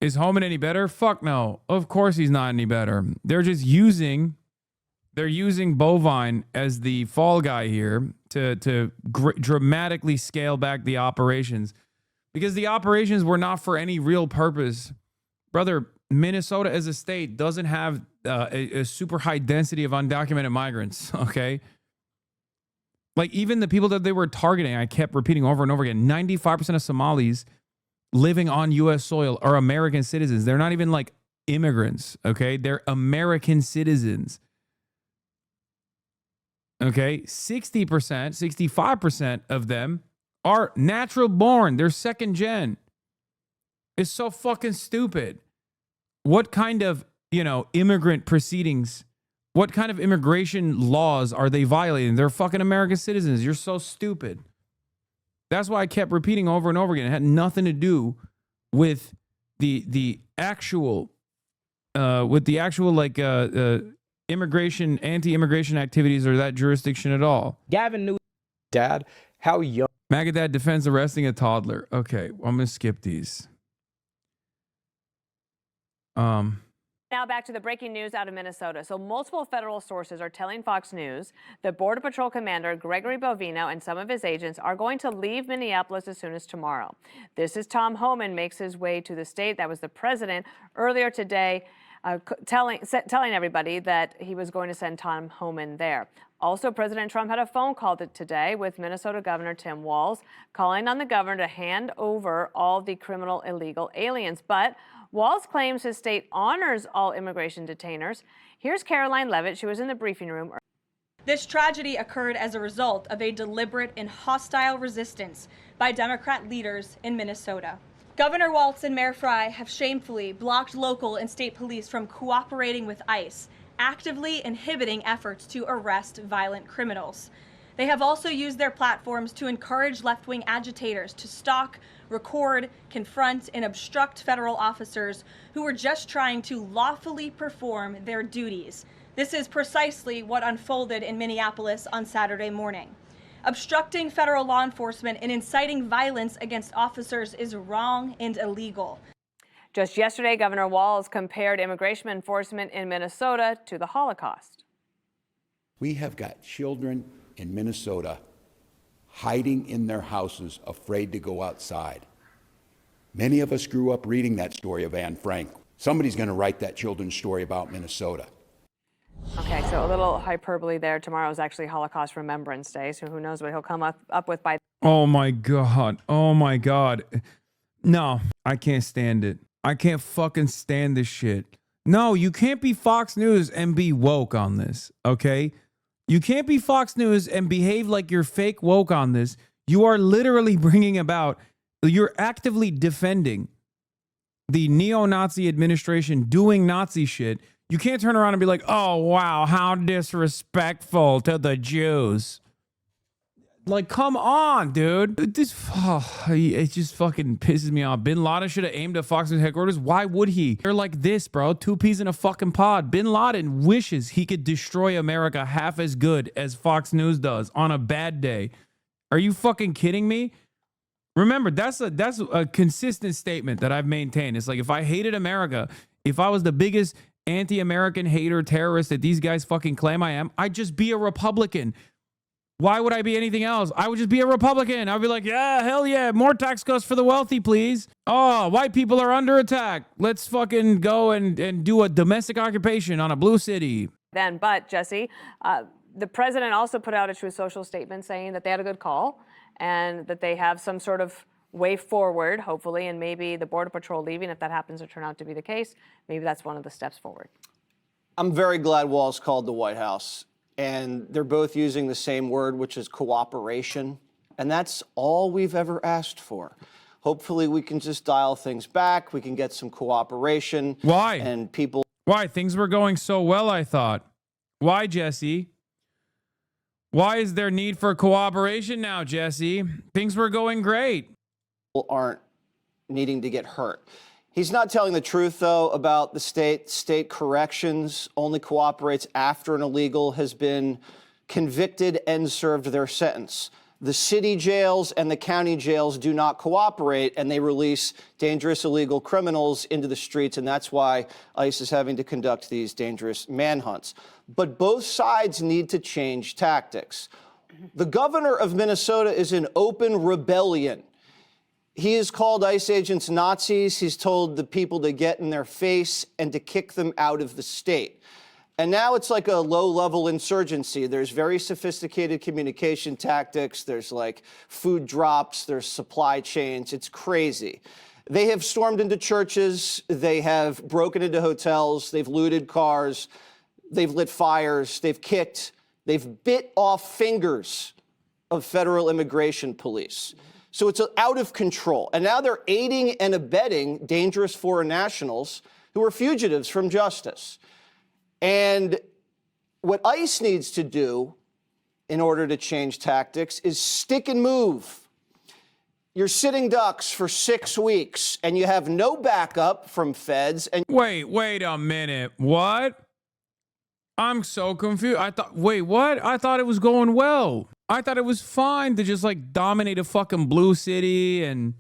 Is Homan any better? Fuck no. Of course he's not any better. They're using bovine as the fall guy here to dramatically scale back the operations, because the operations were not for any real purpose. Brother, Minnesota as a state doesn't have a super high density of undocumented migrants, okay? Like, even the people that they were targeting, I kept repeating over and over again, 95% of Somalis living on U.S. soil are American citizens. They're not even like immigrants, okay? They're American citizens. Okay, 60%, 65% of them are natural born. They're second gen. It's so fucking stupid. What kind of, immigrant proceedings, what kind of immigration laws are they violating? They're fucking American citizens. You're so stupid. That's why I kept repeating over and over again. It had nothing to do with the actual immigration, anti-immigration activities or that jurisdiction at all. Gavin Newsom, Dad, how young? Magadad defends arresting a toddler. Okay, I'm gonna skip these. Now back to the breaking news out of Minnesota. So multiple federal sources are telling Fox News that Border Patrol Commander Gregory Bovino and some of his agents are going to leave Minneapolis as soon as tomorrow. This is Tom Homan makes his way to the state. That was the president earlier today. telling everybody that he was going to send Tom Homan there. Also, President Trump had a phone call today with Minnesota Governor Tim Walz, calling on the governor to hand over all the criminal illegal aliens. But Walz claims his state honors all immigration detainers. Here's Caroline Levitt. She was in the briefing room. This tragedy occurred as a result of a deliberate and hostile resistance by Democrat leaders in Minnesota. Governor Walz and Mayor Frey have shamefully blocked local and state police from cooperating with ICE, actively inhibiting efforts to arrest violent criminals. They have also used their platforms to encourage left-wing agitators to stalk, record, confront, and obstruct federal officers who were just trying to lawfully perform their duties. This is precisely what unfolded in Minneapolis on Saturday morning. Obstructing federal law enforcement and inciting violence against officers is wrong and illegal. Just yesterday, Governor Walz compared immigration enforcement in Minnesota to the Holocaust. We have got children in Minnesota hiding in their houses, afraid to go outside. Many of us grew up reading that story of Anne Frank. Somebody's going to write that children's story about Minnesota. Okay, so a little hyperbole there. Tomorrow is actually Holocaust Remembrance Day, so who knows what he'll come up with by. Oh my God. Oh my God. No, I can't stand it. I can't fucking stand this shit. No, you can't be Fox News and be woke on this, okay? You can't be Fox News and behave like you're fake woke on this. You are literally bringing about, you're actively defending the neo-Nazi administration doing Nazi shit. You can't turn around and be like, oh, wow, how disrespectful to the Jews. Like, come on, dude. It just fucking pisses me off. Bin Laden should have aimed at Fox News headquarters. Why would he? They're like this, bro. Two peas in a fucking pod. Bin Laden wishes he could destroy America half as good as Fox News does on a bad day. Are you fucking kidding me? Remember, that's a consistent statement that I've maintained. It's like, if I hated America, if I was the biggest anti-American hater terrorist that these guys fucking claim I am, I'd just be a Republican. Why would I be anything else? I would just be a Republican. I'd be like, yeah, hell yeah, more tax cuts for the wealthy, please. Oh, white people are under attack. Let's fucking go and do a domestic occupation on a blue city. But Jesse, the president also put out a Truth Social statement saying that they had a good call and that they have some sort of way forward, hopefully, and maybe the Border Patrol leaving, if that happens to turn out to be the case, maybe that's one of the steps forward. I'm very glad Walz called the White House. And they're both using the same word, which is cooperation. And that's all we've ever asked for. Hopefully we can just dial things back. We can get some cooperation. Why? And people. Why? Things were going so well, I thought. Why, Jesse? Why is there need for cooperation now, Jesse? Things were going great. People aren't needing to get hurt. He's not telling the truth, though, about the state. State corrections only cooperates after an illegal has been convicted and served their sentence. The city jails and the county jails do not cooperate, and they release dangerous illegal criminals into the streets, and that's why ICE is having to conduct these dangerous manhunts. But both sides need to change tactics. The governor of Minnesota is in open rebellion. He has called ICE agents Nazis. He's told the people to get in their face and to kick them out of the state. And now it's like a low-level insurgency. There's very sophisticated communication tactics. There's like food drops. There's supply chains. It's crazy. They have stormed into churches. They have broken into hotels. They've looted cars. They've lit fires. They've kicked. They've bit off fingers of federal immigration police. So it's out of control. And now they're aiding and abetting dangerous foreign nationals who are fugitives from justice. And what ICE needs to do in order to change tactics is stick and move. You're sitting ducks for 6 weeks and you have no backup from feds. And Wait a minute. What? I'm so confused. Wait, what? I thought it was going well. I thought it was fine to just like dominate a fucking blue city and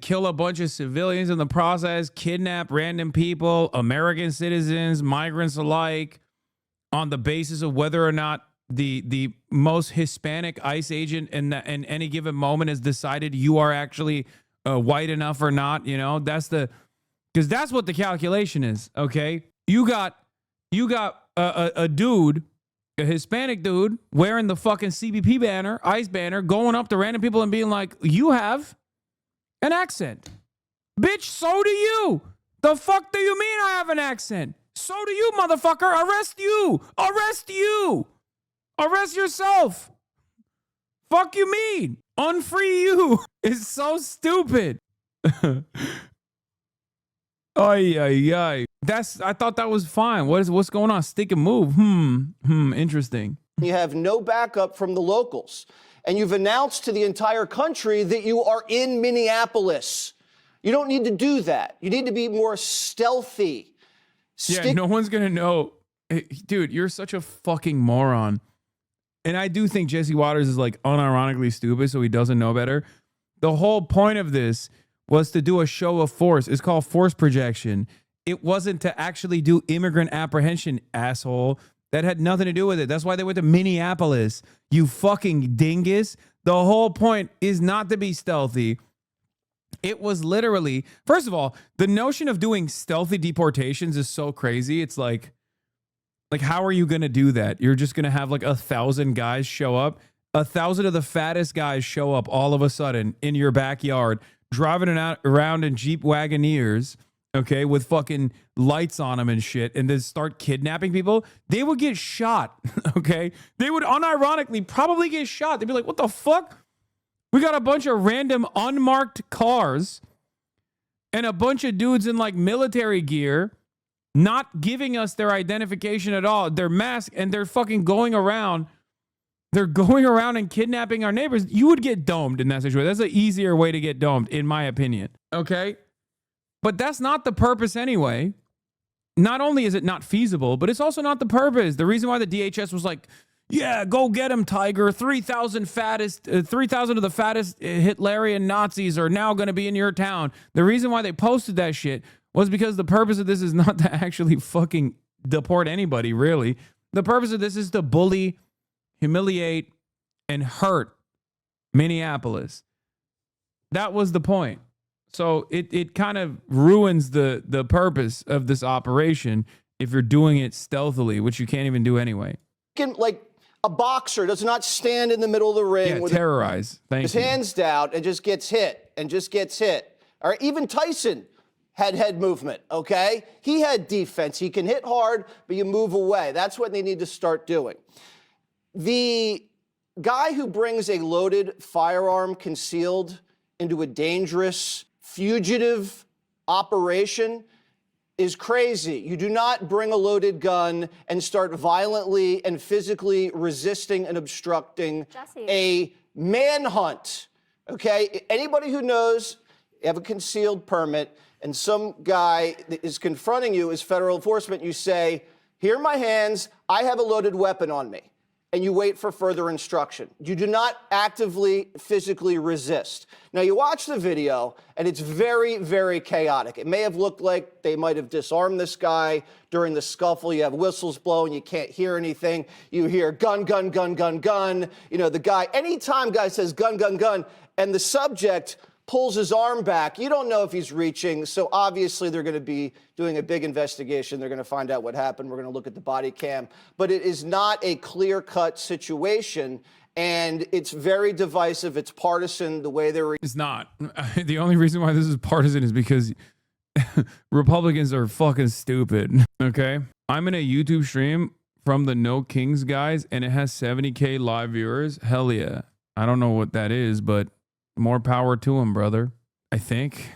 kill a bunch of civilians in the process, kidnap random people, American citizens, migrants alike, on the basis of whether or not the most Hispanic ICE agent in any given moment has decided you are actually white enough or not. You know, because that's what the calculation is. Okay. You got a dude, a Hispanic dude, wearing the fucking CBP banner, ICE banner, going up to random people and being like, you have an accent. Bitch, so do you. The fuck do you mean I have an accent? So do you, motherfucker. Arrest you. Arrest you. Arrest yourself. Fuck you mean? Unfree you. It's so stupid. Ay, ay, ay. I thought that was fine. What's going on? Stick and move. Interesting. You have no backup from the locals. And you've announced to the entire country that you are in Minneapolis. You don't need to do that. You need to be more stealthy. Yeah, no one's going to know. Hey, dude, you're such a fucking moron. And I do think Jesse Waters is like unironically stupid, so he doesn't know better. The whole point of this was to do a show of force. It's called force projection. It wasn't to actually do immigrant apprehension, asshole. That had nothing to do with it. That's why they went to Minneapolis, you fucking dingus. The whole point is not to be stealthy. It was literally, first of all, the notion of doing stealthy deportations is so crazy. It's like how are you going to do that? You're just going to have like 1,000 guys show up. 1,000 of the fattest guys show up all of a sudden in your backyard, driving around in Jeep Wagoneers, okay, with fucking lights on them and shit, and then start kidnapping people. They would get shot, okay? They would unironically probably get shot. They'd be like, what the fuck? We got a bunch of random unmarked cars and a bunch of dudes in like military gear not giving us their identification at all, their mask, and they're fucking going around. They're going around and kidnapping our neighbors. You would get domed in that situation. That's an easier way to get domed, in my opinion. Okay? But that's not the purpose anyway. Not only is it not feasible, but it's also not the purpose. The reason why the DHS was like, yeah, go get him, Tiger. 3,000 of the fattest Hitlerian Nazis are now going to be in your town. The reason why they posted that shit was because the purpose of this is not to actually fucking deport anybody, really. The purpose of this is to bully, humiliate, and hurt Minneapolis. That was the point. So it kind of ruins the purpose of this operation if you're doing it stealthily, which you can't even do anyway. Like a boxer does not stand in the middle of the ring with terrorize. his hands down and just gets hit and just gets hit. All right, even Tyson had head movement, okay? He had defense. He can hit hard, but you move away. That's what they need to start doing. The guy who brings a loaded firearm concealed into a dangerous fugitive operation is crazy. You do not bring a loaded gun and start violently and physically resisting and obstructing a manhunt, okay? Anybody who knows, you have a concealed permit, and some guy that is confronting you as federal enforcement, you say, here are my hands, I have a loaded weapon on me. And you wait for further instruction. You do not actively, physically resist. Now, you watch the video, and it's very, very chaotic. It may have looked like they might have disarmed this guy during the scuffle. You have whistles blowing, you can't hear anything. You hear gun, gun, gun, gun, gun. You know, the guy, anytime guy says gun, gun, gun, and the subject pulls his arm back, you don't know if he's reaching. So obviously they're going to be doing a big investigation. They're going to find out what happened. We're going to look at the body cam. But it is not a clear-cut situation, and it's very divisive. It's partisan the way they're... It's not. The only reason why this is partisan is because Republicans are fucking stupid, okay? I'm in a YouTube stream from the No Kings guys, and it has 70K live viewers. Hell yeah. I don't know what that is, but more power to him, brother. I think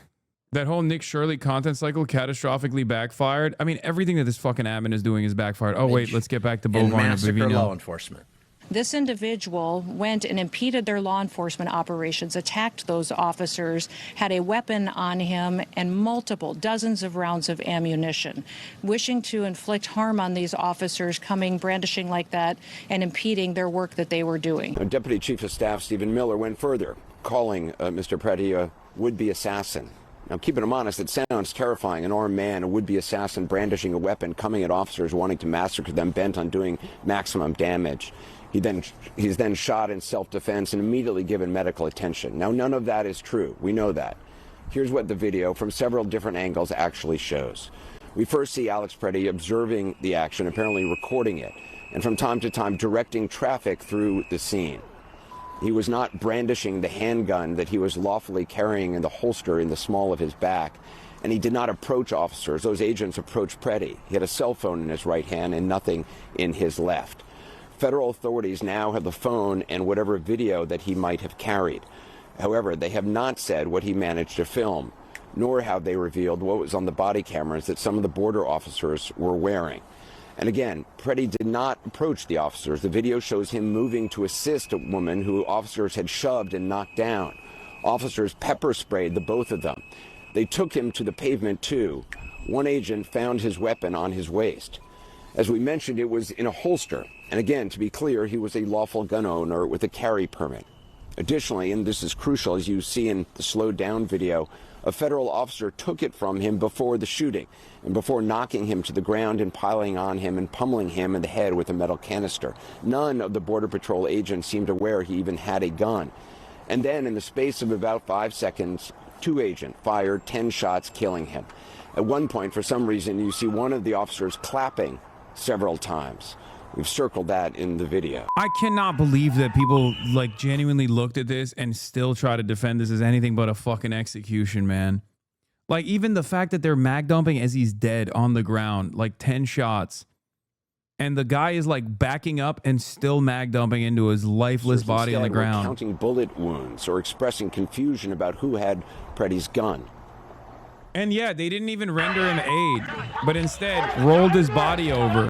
that whole Nick Shirley content cycle catastrophically backfired. I mean, everything that this fucking admin is doing is backfired. Oh, wait, let's get back to Bovine and massacre law enforcement. This individual went and impeded their law enforcement operations, attacked those officers, had a weapon on him, and dozens of rounds of ammunition, wishing to inflict harm on these officers, brandishing like that, and impeding their work that they were doing. Deputy Chief of Staff Stephen Miller went further, calling Mr. Preddy a would-be assassin. Now, keeping him honest, it sounds terrifying. An armed man, a would-be assassin, brandishing a weapon, coming at officers, wanting to massacre them, bent on doing maximum damage. He's then shot in self-defense and immediately given medical attention. Now, none of that is true. We know that. Here's what the video from several different angles actually shows. We first see Alex Preddy observing the action, apparently recording it, and from time to time directing traffic through the scene. He was not brandishing the handgun that he was lawfully carrying in the holster in the small of his back, and he did not approach officers. Those agents approached Preddy. He had a cell phone in his right hand and nothing in his left. Federal authorities now have the phone and whatever video that he might have carried. However, they have not said what he managed to film, nor have they revealed what was on the body cameras that some of the border officers were wearing. And again, Preddy did not approach the officers. The video shows him moving to assist a woman who officers had shoved and knocked down. Officers pepper sprayed the both of them. They took him to the pavement too. One agent found his weapon on his waist. As we mentioned, it was in a holster. And again, to be clear, he was a lawful gun owner with a carry permit. Additionally, and this is crucial, as you see in the slowed down video, a federal officer took it from him before the shooting and before knocking him to the ground and piling on him and pummeling him in the head with a metal canister. None of the Border Patrol agents seemed aware he even had a gun. And then in the space of about 5 seconds, two agents fired 10 shots, killing him. At one point, for some reason, you see one of the officers clapping several times. We've circled that in the video. I cannot believe that people like genuinely looked at this and still try to defend this as anything but a fucking execution, man. Like even the fact that they're mag dumping as he's dead on the ground, like 10 shots. And the guy is like backing up and still mag dumping into his lifeless body on the ground. Counting bullet wounds or expressing confusion about who had Preddy's gun. And yeah, they didn't even render him aid, but instead rolled his body over.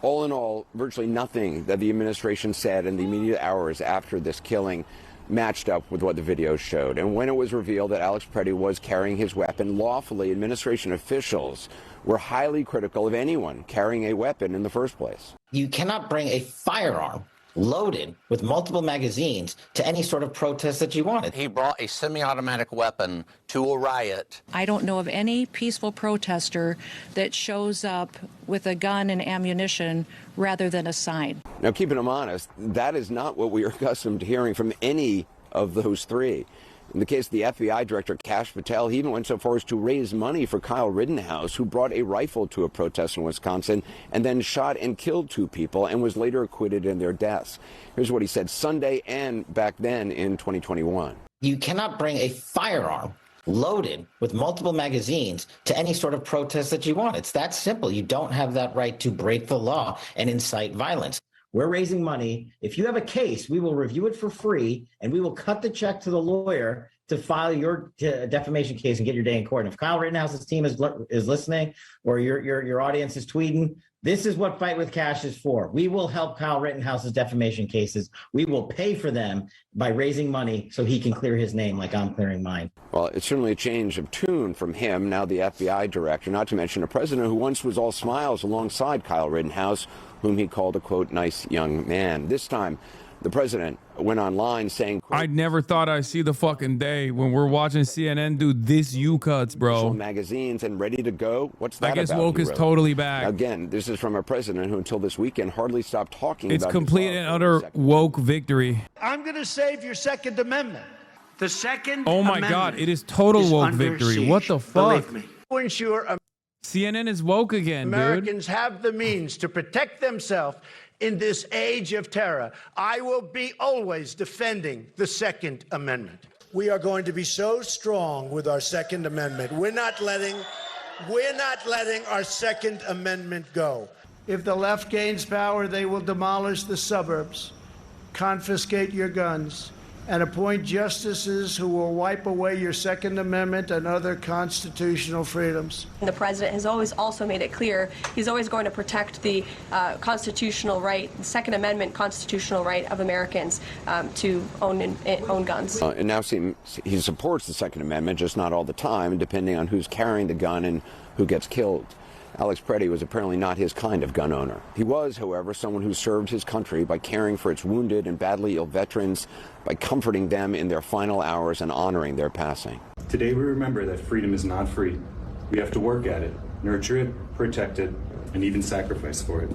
All in all, virtually nothing that the administration said in the immediate hours after this killing matched up with what the video showed. And when it was revealed that Alex Preddy was carrying his weapon lawfully, administration officials were highly critical of anyone carrying a weapon in the first place. You cannot bring a firearm loaded with multiple magazines to any sort of protest that you wanted. He brought a semi-automatic weapon to a riot. I don't know of any peaceful protester that shows up with a gun and ammunition rather than a sign. Now, keeping them honest, that is not what we are accustomed to hearing from any of those three. In the case of the FBI director, Kash Patel, he even went so far as to raise money for Kyle Rittenhouse, who brought a rifle to a protest in Wisconsin and then shot and killed two people and was later acquitted in their deaths. Here's what he said Sunday and back then in 2021. You cannot bring a firearm loaded with multiple magazines to any sort of protest that you want. It's that simple. You don't have that right to break the law and incite violence. We're raising money. If you have a case, we will review it for free, and we will cut the check to the lawyer to file your defamation case and get your day in court. And if Kyle Rittenhouse's team is listening, or your audience is tweeting, this is what Fight with Cash is for. We will help Kyle Rittenhouse's defamation cases. We will pay for them by raising money so he can clear his name like I'm clearing mine. Well, it's certainly a change of tune from him, now the FBI director, not to mention a president who once was all smiles alongside Kyle Rittenhouse, whom he called a, quote, nice young man. This time, the president went online saying, quote, I never thought I'd see the fucking day when we're watching CNN do this U-cuts, bro. Magazines and ready to go. What's that I guess about, woke is totally back. Again, this is from a president who until this weekend hardly stopped talking about it's complete and utter woke victory. I'm going to save your Second Amendment. The Second Oh my Amendment God, it is total woke victory. siege. What the fuck? Believe me. To ensure CNN is woke again, Americans have the means to protect themselves in this age of terror. I will be always defending the Second Amendment. We are going to be so strong with our Second Amendment. We're not letting our Second Amendment go. If the left gains power, they will demolish the suburbs, confiscate your guns, and appoint justices who will wipe away your Second Amendment and other constitutional freedoms. The president has always also made it clear he's always going to protect the constitutional right, the Second Amendment constitutional right of Americans to own guns. And now he supports the Second Amendment, just not all the time, depending on who's carrying the gun and who gets killed. Alex Preddy was apparently not his kind of gun owner. He was, however, someone who served his country by caring for its wounded and badly ill veterans, by comforting them in their final hours and honoring their passing. Today we remember that freedom is not free. We have to work at it, nurture it, protect it, and even sacrifice for it.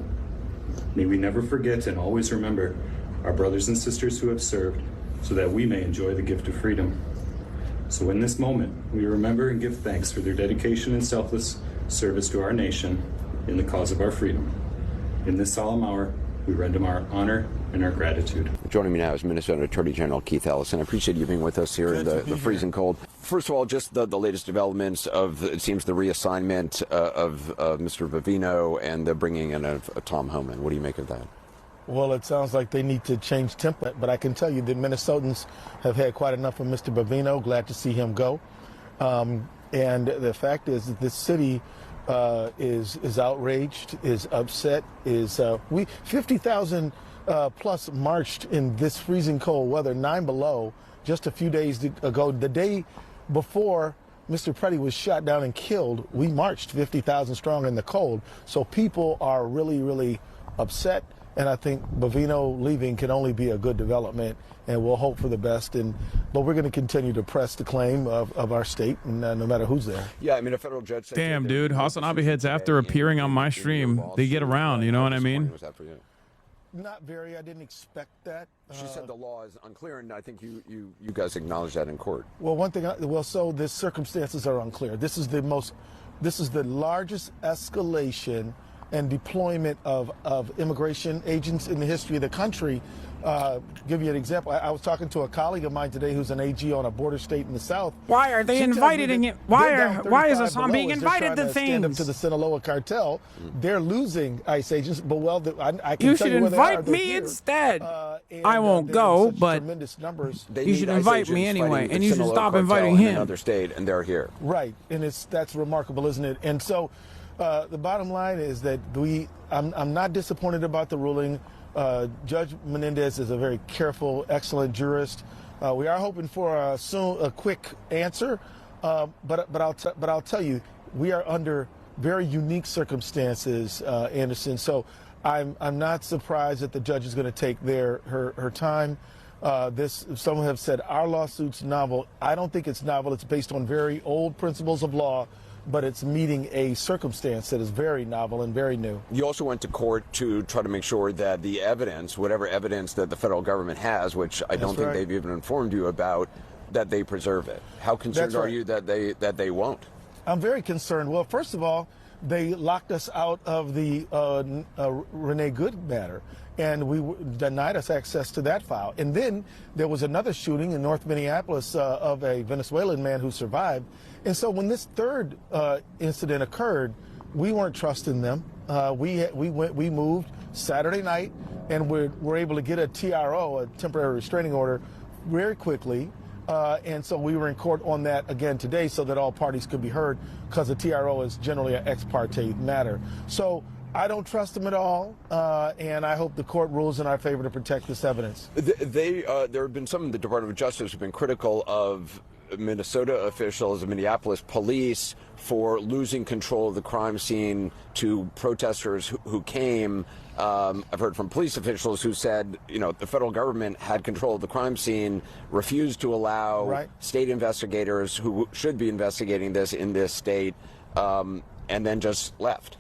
May we never forget and always remember our brothers and sisters who have served so that we may enjoy the gift of freedom. So in this moment, we remember and give thanks for their dedication and selfless service to our nation in the cause of our freedom. In this solemn hour, we render our honor and our gratitude. Joining me now is Minnesota Attorney General Keith Ellison. I appreciate you being with us here in the freezing cold. First of all, just the latest developments of, it seems, the reassignment of Mr. Bovino and the bringing in of Tom Homan. What do you make of that? Well, it sounds like they need to change template, but I can tell you that Minnesotans have had quite enough of Mr. Bovino. Glad to see him go. And the fact is that this city is outraged, is upset, is 50,000 plus marched in this freezing cold weather, 9 below, just a few days ago. The day before Mr. Pretty was shot down and killed, we marched 50,000 strong in the cold. So people are really, really upset. And I think Bovino leaving can only be a good development, and we'll hope for the best. But we're going to continue to press the claim of our state, and no matter who's there. Yeah, I mean, a federal judge said... Damn, dude. HasanAbi heads after appearing on my stream. They get around, you know what I mean? Was that for you? Not very. I didn't expect that. She said the law is unclear, and I think you guys acknowledged that in court. Well, one thing, so the circumstances are unclear. This is the largest escalation and deployment of immigration agents in the history of the country. Give you an example. I was talking to a colleague of mine today who's an AG on a border state in the South. Why are they inviting it? Why is Hasan being invited to things? Stand up to the Sinaloa cartel. They're losing ICE agents, but I can you tell should you where invite they are. me instead. I won't go, but you should invite me anyway, and you should stop inviting him. Another state, and they're here. Right, and that's remarkable, isn't it? And so. The bottom line is that I'm not disappointed about the ruling. Judge Menendez is a very careful, excellent jurist. We are hoping for a quick answer, but I'll tell you, we are under very unique circumstances, Anderson. So I'm not surprised that the judge is going to take her time. Some have said our lawsuit's novel. I don't think it's novel. It's based on very old principles of law, but it's meeting a circumstance that is very novel and very new. You also went to court to try to make sure that the evidence, whatever evidence that the federal government has, which I don't think they've even informed you about, that they preserve it. How concerned are you that they won't? I'm very concerned. Well, first of all, they locked us out of the Renee Good matter, and we denied us access to that file. And then there was another shooting in North Minneapolis of a Venezuelan man who survived. And so when this third incident occurred, we weren't trusting them. We moved Saturday night, and we're able to get a TRO, a temporary restraining order, very quickly. And so we were in court on that again today so that all parties could be heard, because the TRO is generally an ex parte matter. So I don't trust them at all, and I hope the court rules in our favor to protect this evidence. There have been some in the Department of Justice who've been critical of Minnesota officials, Minneapolis police, for losing control of the crime scene to protesters who came. I've heard from police officials who said, the federal government had control of the crime scene, refused to allow state investigators who should be investigating this in this state, and then just left.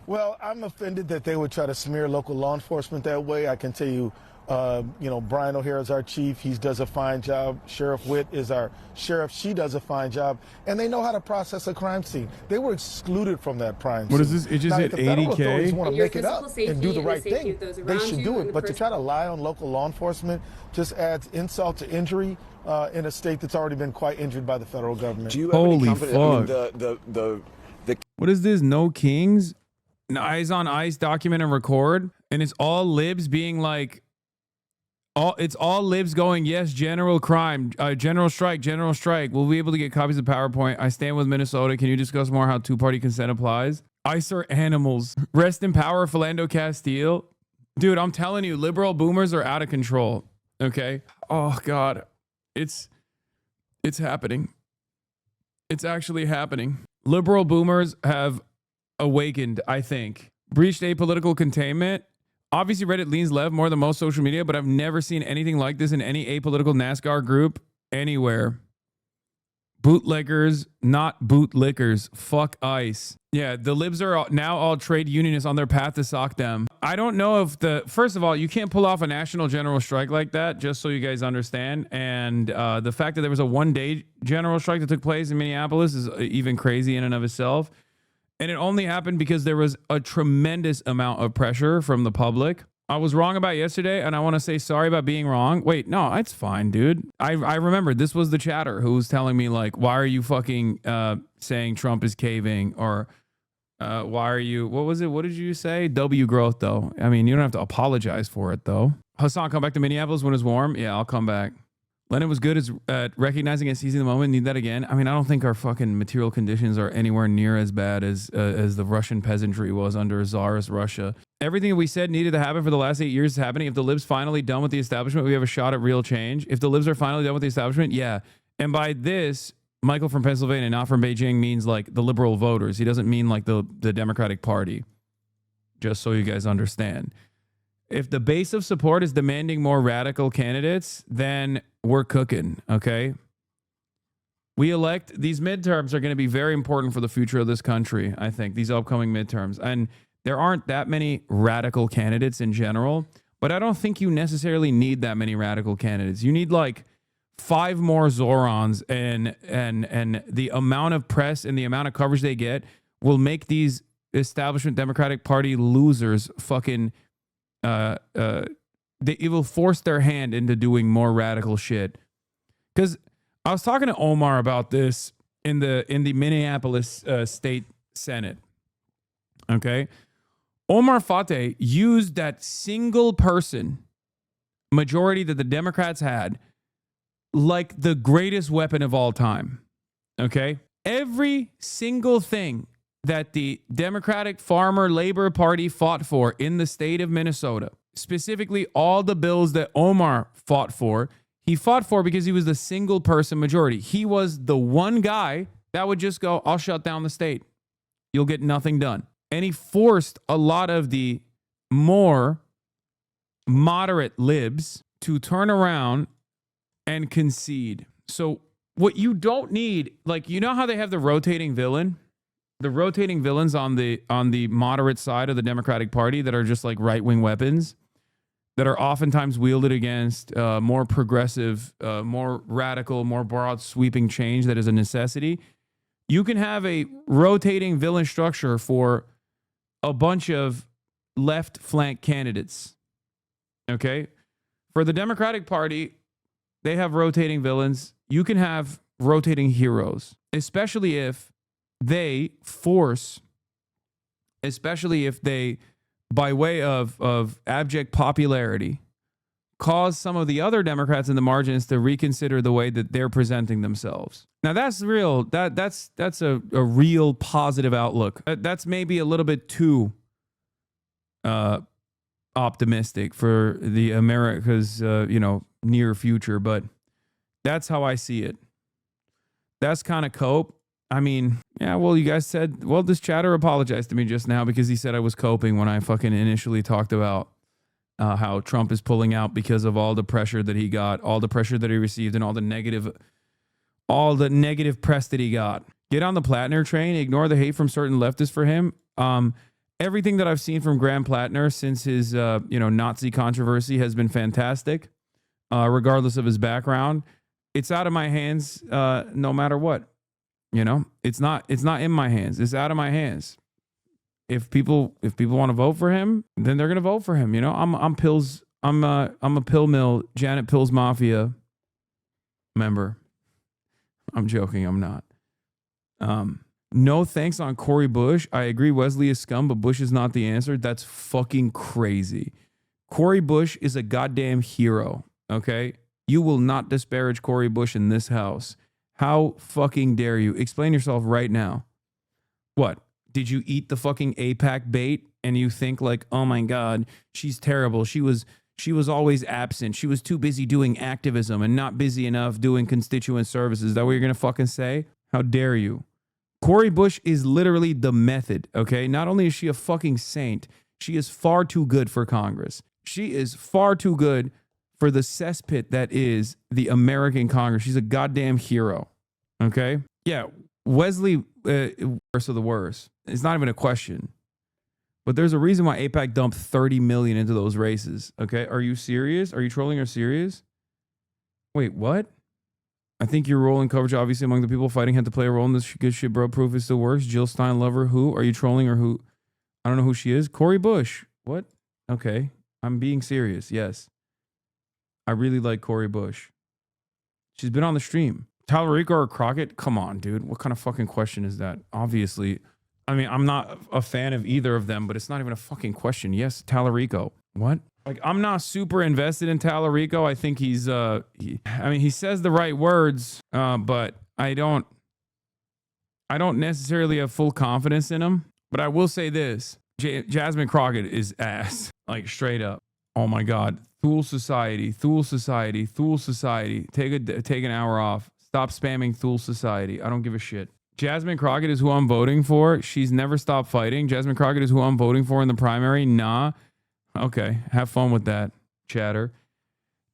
Well, I'm offended that they would try to smear local law enforcement that way. I can tell you, Brian O'Hare is our chief. He does a fine job. Sheriff Witt is our sheriff. She does a fine job. And they know how to process a crime scene. They were excluded from that crime scene. What is this? It just hit 80K? If the federal authorities want to make it up and do the right thing, they should do it. But to try to lie on local law enforcement just adds insult to injury in a state that's already been quite injured by the federal government. Do you have any confidence? I mean, what is this? No Kings? Eyes on Ice document and record? And it's all libs being like, it's all libs going, yes, general crime, general strike. We'll be able to get copies of PowerPoint. I stand with Minnesota. Can you discuss more how two-party consent applies? ICE are animals. Rest in power, Philando Castile. Dude, I'm telling you, liberal boomers are out of control. Okay? Oh, God. It's happening. It's actually happening. Liberal boomers have awakened, I think. Breached apolitical containment. Obviously, Reddit leans left more than most social media, but I've never seen anything like this in any apolitical NASCAR group anywhere. Bootleggers, not bootlickers. Fuck ICE. Yeah, the libs are now all trade unionists on their path to sock them. I don't know if first of all, you can't pull off a national general strike like that, just so you guys understand. And the fact that there was a one-day general strike that took place in Minneapolis is even crazy in and of itself. And it only happened because there was a tremendous amount of pressure from the public. I was wrong about yesterday, and I want to say sorry about being wrong. Wait, no, it's fine, dude. I remember this was the chatter who was telling me, like, why are you fucking saying Trump is caving? Or why are you, what was it? What did you say? W growth, though. I mean, you don't have to apologize for it, though. Hasan, come back to Minneapolis when it's warm? Yeah, I'll come back. Lennon was good at recognizing and seizing the moment. Need that again. I mean, I don't think our fucking material conditions are anywhere near as bad as the Russian peasantry was under Tsarist Russia. Everything that we said needed to happen for the last 8 years is happening. If the libs finally done with the establishment, we have a shot at real change. If the libs are finally done with the establishment, yeah. And by this, Michael from Pennsylvania, not from Beijing, means like the liberal voters. He doesn't mean like the Democratic Party. Just so you guys understand. If the base of support is demanding more radical candidates, then we're cooking, okay? These midterms are going to be very important for the future of this country, I think, these upcoming midterms. And there aren't that many radical candidates in general, but I don't think you necessarily need that many radical candidates. You need like 5 more Zorons, and the amount of press and the amount of coverage they get will make these establishment Democratic Party losers fucking... it will force their hand into doing more radical shit. Because I was talking to Omar about this in the Minneapolis State Senate. Okay, Omar Fateh used that single person majority that the Democrats had like the greatest weapon of all time. Okay, every single thing that the Democratic Farmer Labor Party fought for in the state of Minnesota, specifically all the bills that Omar fought for, he fought for because he was the single person majority. He was the one guy that would just go, I'll shut down the state. You'll get nothing done. And he forced a lot of the more moderate libs to turn around and concede. So what you don't need, like, you know how they have the rotating villain? The rotating villains on the moderate side of the Democratic Party that are just like right-wing weapons that are oftentimes wielded against more progressive, more radical, more broad sweeping change that is a necessity. You can have a rotating villain structure for a bunch of left flank candidates. Okay? For the Democratic Party, they have rotating villains. You can have rotating heroes, especially if they, by way of abject popularity, cause some of the other Democrats in the margins to reconsider the way that they're presenting themselves. Now that's real. That's a real positive outlook. That's maybe a little bit too optimistic for the America's near future, but that's how I see it. That's kind of cope. I mean, yeah, well, you guys said, well, this chatter apologized to me just now because he said I was coping when I fucking initially talked about how Trump is pulling out because of all the pressure that he got, all the pressure that he received, and all the negative press that he got. Get on the Plattner train, ignore the hate from certain leftists for him. Everything that I've seen from Graham Plattner since his Nazi controversy has been fantastic, regardless of his background. It's out of my hands no matter what. It's not in my hands. It's out of my hands. If people want to vote for him, then they're gonna vote for him. I'm a Pill Mill, Janet Pill's Mafia member. I'm joking. I'm not. No thanks on Cori Bush. I agree Wesley is scum, but Bush is not the answer. That's fucking crazy. Cori Bush is a goddamn hero. Okay, you will not disparage Cori Bush in this house. How fucking dare you? Explain yourself right now. What? Did you eat the fucking AIPAC bait and you think like, oh my God, she's terrible. She was always absent. She was too busy doing activism and not busy enough doing constituent services. Is that what you're going to fucking say? How dare you? Cori Bush is literally the method, okay? Not only is she a fucking saint, she is far too good for Congress. She is far too good for the cesspit that is the American Congress. She's a goddamn hero. Okay. Yeah. Wesley, worst of the worst. It's not even a question. But there's a reason why AIPAC dumped 30 million into those races. Okay. Are you serious? Are you trolling or serious? Wait, what? I think your role in coverage, obviously, among the people fighting had to play a role in this good shit, bro. Proof is still worse. Jill Stein lover. Who? Are you trolling or who? I don't know who she is. Cori Bush. What? Okay. I'm being serious. Yes. I really like Cori Bush. She's been on the stream. Tallarico or Crockett? Come on, dude. What kind of fucking question is that? Obviously. I mean, I'm not a fan of either of them, but it's not even a fucking question. Yes, Tallarico. What? Like, I'm not super invested in Tallarico. I think he's, he says the right words, but I don't necessarily have full confidence in him. But I will say this. Jasmine Crockett is ass. Like, straight up. Oh my God. Thule Society, Thule Society, Thule Society. Take an hour off. Stop spamming Thule Society. I don't give a shit. Jasmine Crockett is who I'm voting for. She's never stopped fighting. Jasmine Crockett is who I'm voting for in the primary. Nah. Okay. Have fun with that, chatter.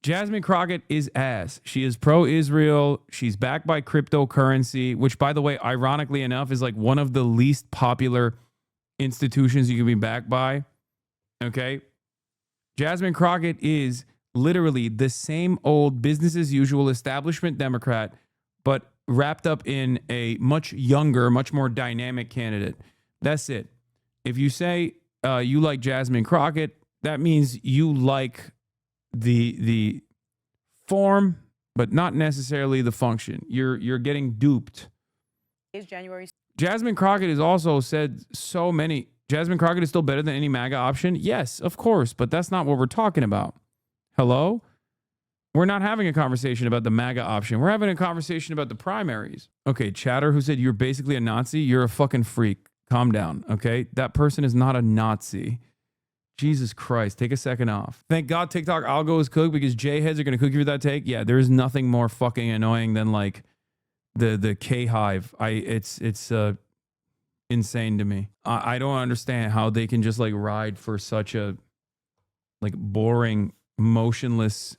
Jasmine Crockett is ass. She is pro-Israel. She's backed by cryptocurrency, which, by the way, ironically enough, is like one of the least popular institutions you can be backed by. Okay. Jasmine Crockett is literally the same old business as usual establishment Democrat, but wrapped up in a much younger, much more dynamic candidate. That's it. If you say you like Jasmine Crockett, that means you like the form, but not necessarily the function. You're getting duped. Jasmine Crockett has also said so many. Jasmine Crockett is still better than any MAGA option. Yes, of course, but that's not what we're talking about. Hello? We're not having a conversation about the MAGA option. We're having a conversation about the primaries. Okay, chatter who said you're basically a Nazi. You're a fucking freak. Calm down, okay? That person is not a Nazi. Jesus Christ, take a second off. Thank God TikTok algo is cooked because J-heads are going to cook you for that take. Yeah, there is nothing more fucking annoying than like the K-hive. It's insane to me. I don't understand how they can just like ride for such a like boring, motionless,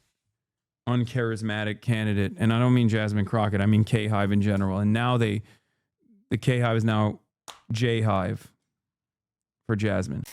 uncharismatic candidate. And I don't mean Jasmine Crockett. I mean K-hive in general. And now the K-hive is now J-hive for Jasmine.